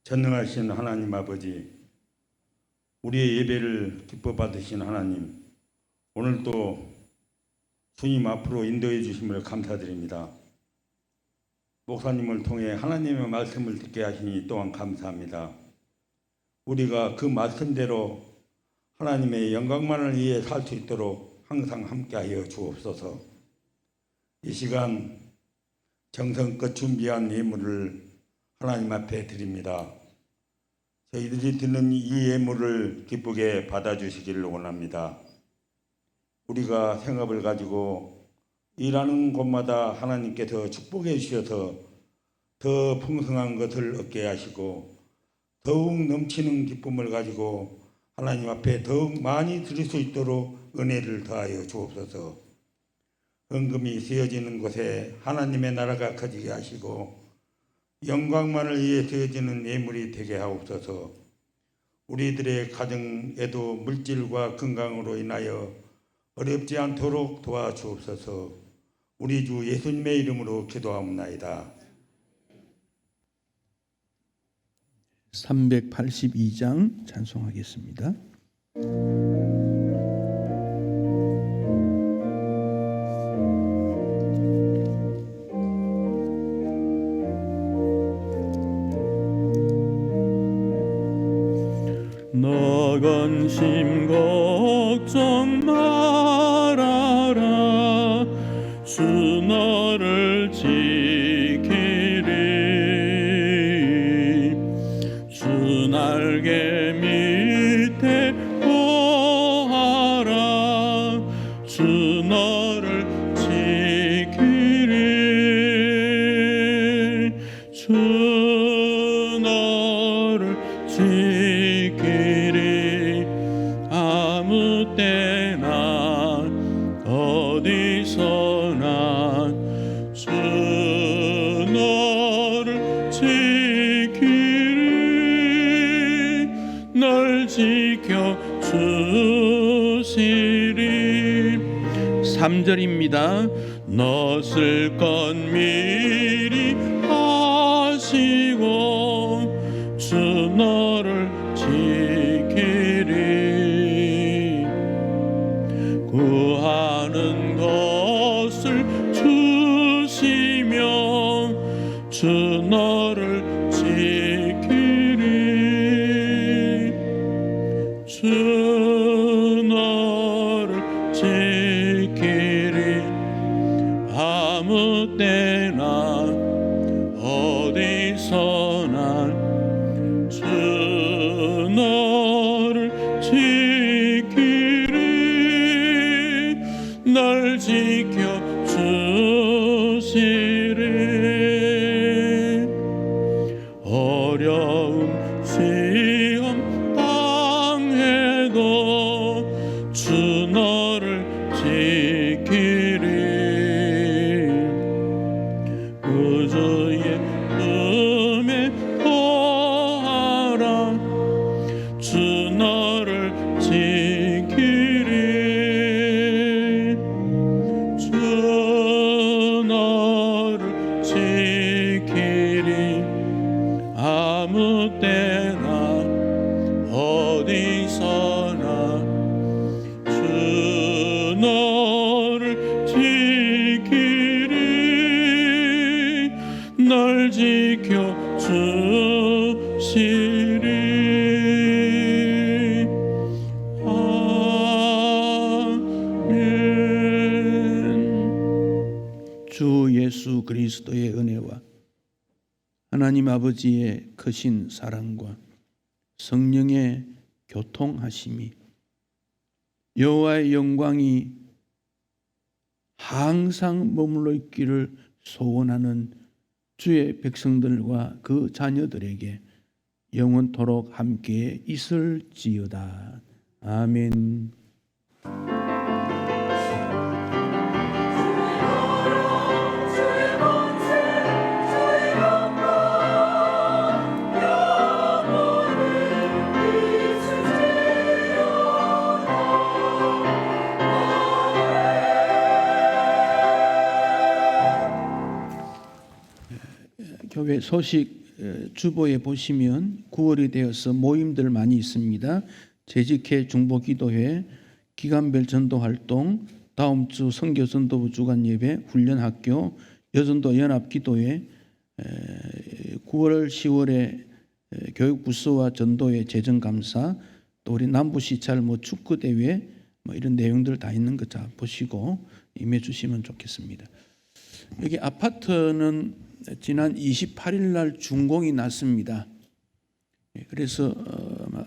Speaker 4: 전능하신 하나님 아버지, 우리의 예배를 기뻐 받으신 하나님, 오늘도 주님 앞으로 인도해 주심을 감사드립니다. 목사님을 통해 하나님의 말씀을 듣게 하시니 또한 감사합니다. 우리가 그 말씀대로 하나님의 영광만을 위해 살 수 있도록 항상 함께하여 주옵소서. 이 시간 정성껏 준비한 예물을 하나님 앞에 드립니다. 저희들이 드는 이 예물을 기쁘게 받아주시기를 원합니다. 우리가 생업을 가지고 일하는 곳마다 하나님께서 축복해 주셔서 더 풍성한 것을 얻게 하시고 더욱 넘치는 기쁨을 가지고 하나님 앞에 더욱 많이 드릴 수 있도록 은혜를 더하여 주옵소서. 헌금이 쓰여지는 곳에 하나님의 나라가 커지게 하시고 영광만을 위해 쓰여지는 예물이 되게 하옵소서. 우리들의 가정에도 물질과 건강으로 인하여 어렵지 않도록 도와주옵소서. 우리 주 예수님의 이름으로 기도하옵나이다.
Speaker 1: 382장 찬송하겠습니다.
Speaker 2: 근심 걱정 말아라. 주 너를 지키리. 주 날개 밑에 거하라. 주 너를 지키리. 주 너를 지키리. 아무 때나 어디서나 지켜주시리.
Speaker 1: 3절입니다.
Speaker 2: 낯을 건 미리 하시고 주 너를 지키리. 구하는 것을 주시며 주 너를 지키리. 주 너를 지키리. 아무 때나 어디서나 주 너를 지키리. 날 지켜주시리. 어려움 시험 당해도 주 너를 지키리. 그 주의 품에 거하라. 주 너를 지키리. 주 너를 지키리. 아무 때나 어디서나 주 너를 지키리. 날 지켜주시리. 아멘.
Speaker 1: 주 예수 그리스도의 은혜와 하나님 아버지의 크신 사랑과 성령의 교통하심이 여호와의 영광이 항상 머물러 있기를 소원하는 주의 백성들과 그 자녀들에게 영원토록 함께 있을지어다. 아멘. 교회 소식 주보에 보시면 9월이 되어서 모임들 많이 있습니다. 재직회 중보기도회, 기간별 전도활동, 다음 주 선교전도부 주간예배, 훈련학교, 여전도 연합기도회, 9월 10월에 교육부서와 전도회 재정감사, 또 우리 남부시찰 축구대회 이런 내용들 다 있는 거 자 보시고 임해 주시면 좋겠습니다. 여기 아파트는 지난 28일 날 준공이 났습니다. 그래서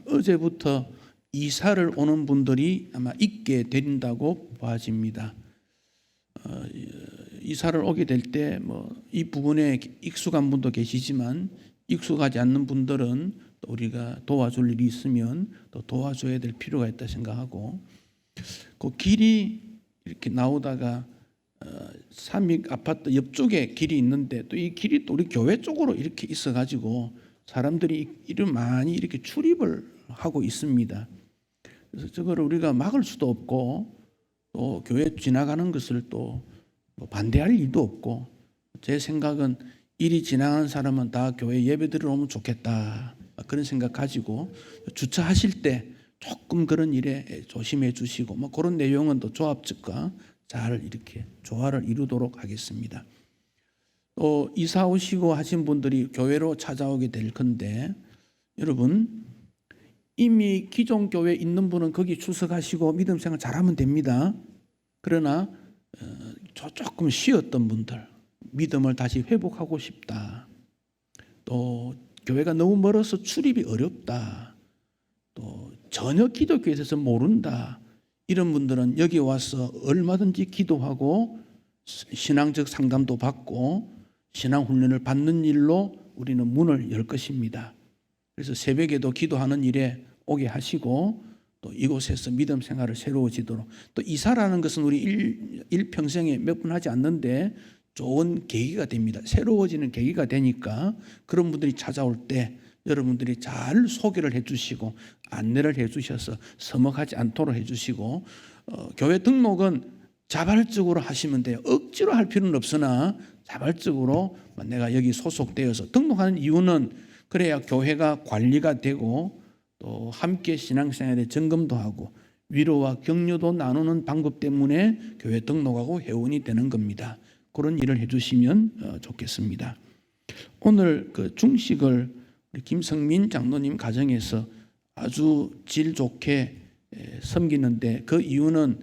Speaker 1: 어제부터 이사를 오는 분들이 아마 있게 된다고 봐집니다. 이사를 오게 될 때 이 부분에 익숙한 분도 계시지만 익숙하지 않는 분들은 또 우리가 도와줄 일이 있으면 또 도와줘야 될 필요가 있다 생각하고, 그 길이 이렇게 나오다가 삼익 아파트 옆쪽에 길이 있는데 또 이 길이 또 우리 교회 쪽으로 이렇게 있어가지고 사람들이 이를 많이 이렇게 출입을 하고 있습니다. 그래서 저거를 우리가 막을 수도 없고 또 교회 지나가는 것을 또 반대할 일도 없고, 제 생각은 이리 지나가는 사람은 다 교회 예배 들으러 오면 좋겠다 그런 생각 가지고 주차하실 때 조금 그런 일에 조심해 주시고 그런 내용은 또 조합 측과 잘 이렇게 조화를 이루도록 하겠습니다. 또 이사 오시고 하신 분들이 교회로 찾아오게 될 건데, 여러분 이미 기존 교회에 있는 분은 거기 출석하시고 믿음 생활 잘하면 됩니다. 그러나 조금 쉬었던 분들, 믿음을 다시 회복하고 싶다, 또 교회가 너무 멀어서 출입이 어렵다, 또 전혀 기독교에 대해서 모른다, 이런 분들은 여기 와서 얼마든지 기도하고 신앙적 상담도 받고 신앙 훈련을 받는 일로 우리는 문을 열 것입니다. 그래서 새벽에도 기도하는 일에 오게 하시고 또 이곳에서 믿음 생활을 새로워지도록, 또 이사라는 것은 우리 일평생에 몇 번 하지 않는데 좋은 계기가 됩니다. 새로워지는 계기가 되니까 그런 분들이 찾아올 때 여러분들이 잘 소개를 해 주시고 안내를 해주셔서 서먹하지 않도록 해주시고 교회 등록은 자발적으로 하시면 돼요. 억지로 할 필요는 없으나 자발적으로 내가 여기 소속되어서 등록하는 이유는 그래야 교회가 관리가 되고 또 함께 신앙생활에 점검도 하고 위로와 격려도 나누는 방법 때문에 교회 등록하고 회원이 되는 겁니다. 그런 일을 해주시면 좋겠습니다. 오늘 그 중식을 김성민 장로님 가정에서 아주 질 좋게 섬기는데 그 이유는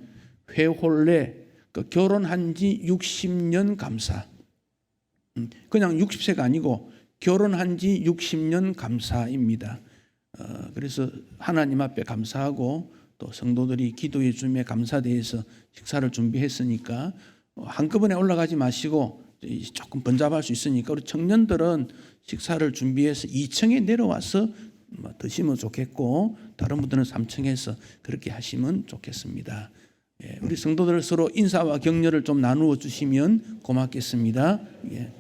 Speaker 1: 회홀례 결혼한 지 60년 감사, 그냥 60세가 아니고 결혼한 지 60년 감사입니다. 그래서 하나님 앞에 감사하고 또 성도들이 기도해 주며 감사대에서 식사를 준비했으니까 한꺼번에 올라가지 마시고 조금 번잡할 수 있으니까 우리 청년들은 식사를 준비해서 2층에 내려와서 드시면 좋겠고 다른 분들은 3층에서 그렇게 하시면 좋겠습니다. 우리 성도들 서로 인사와 격려를 좀 나누어 주시면 고맙겠습니다. 예.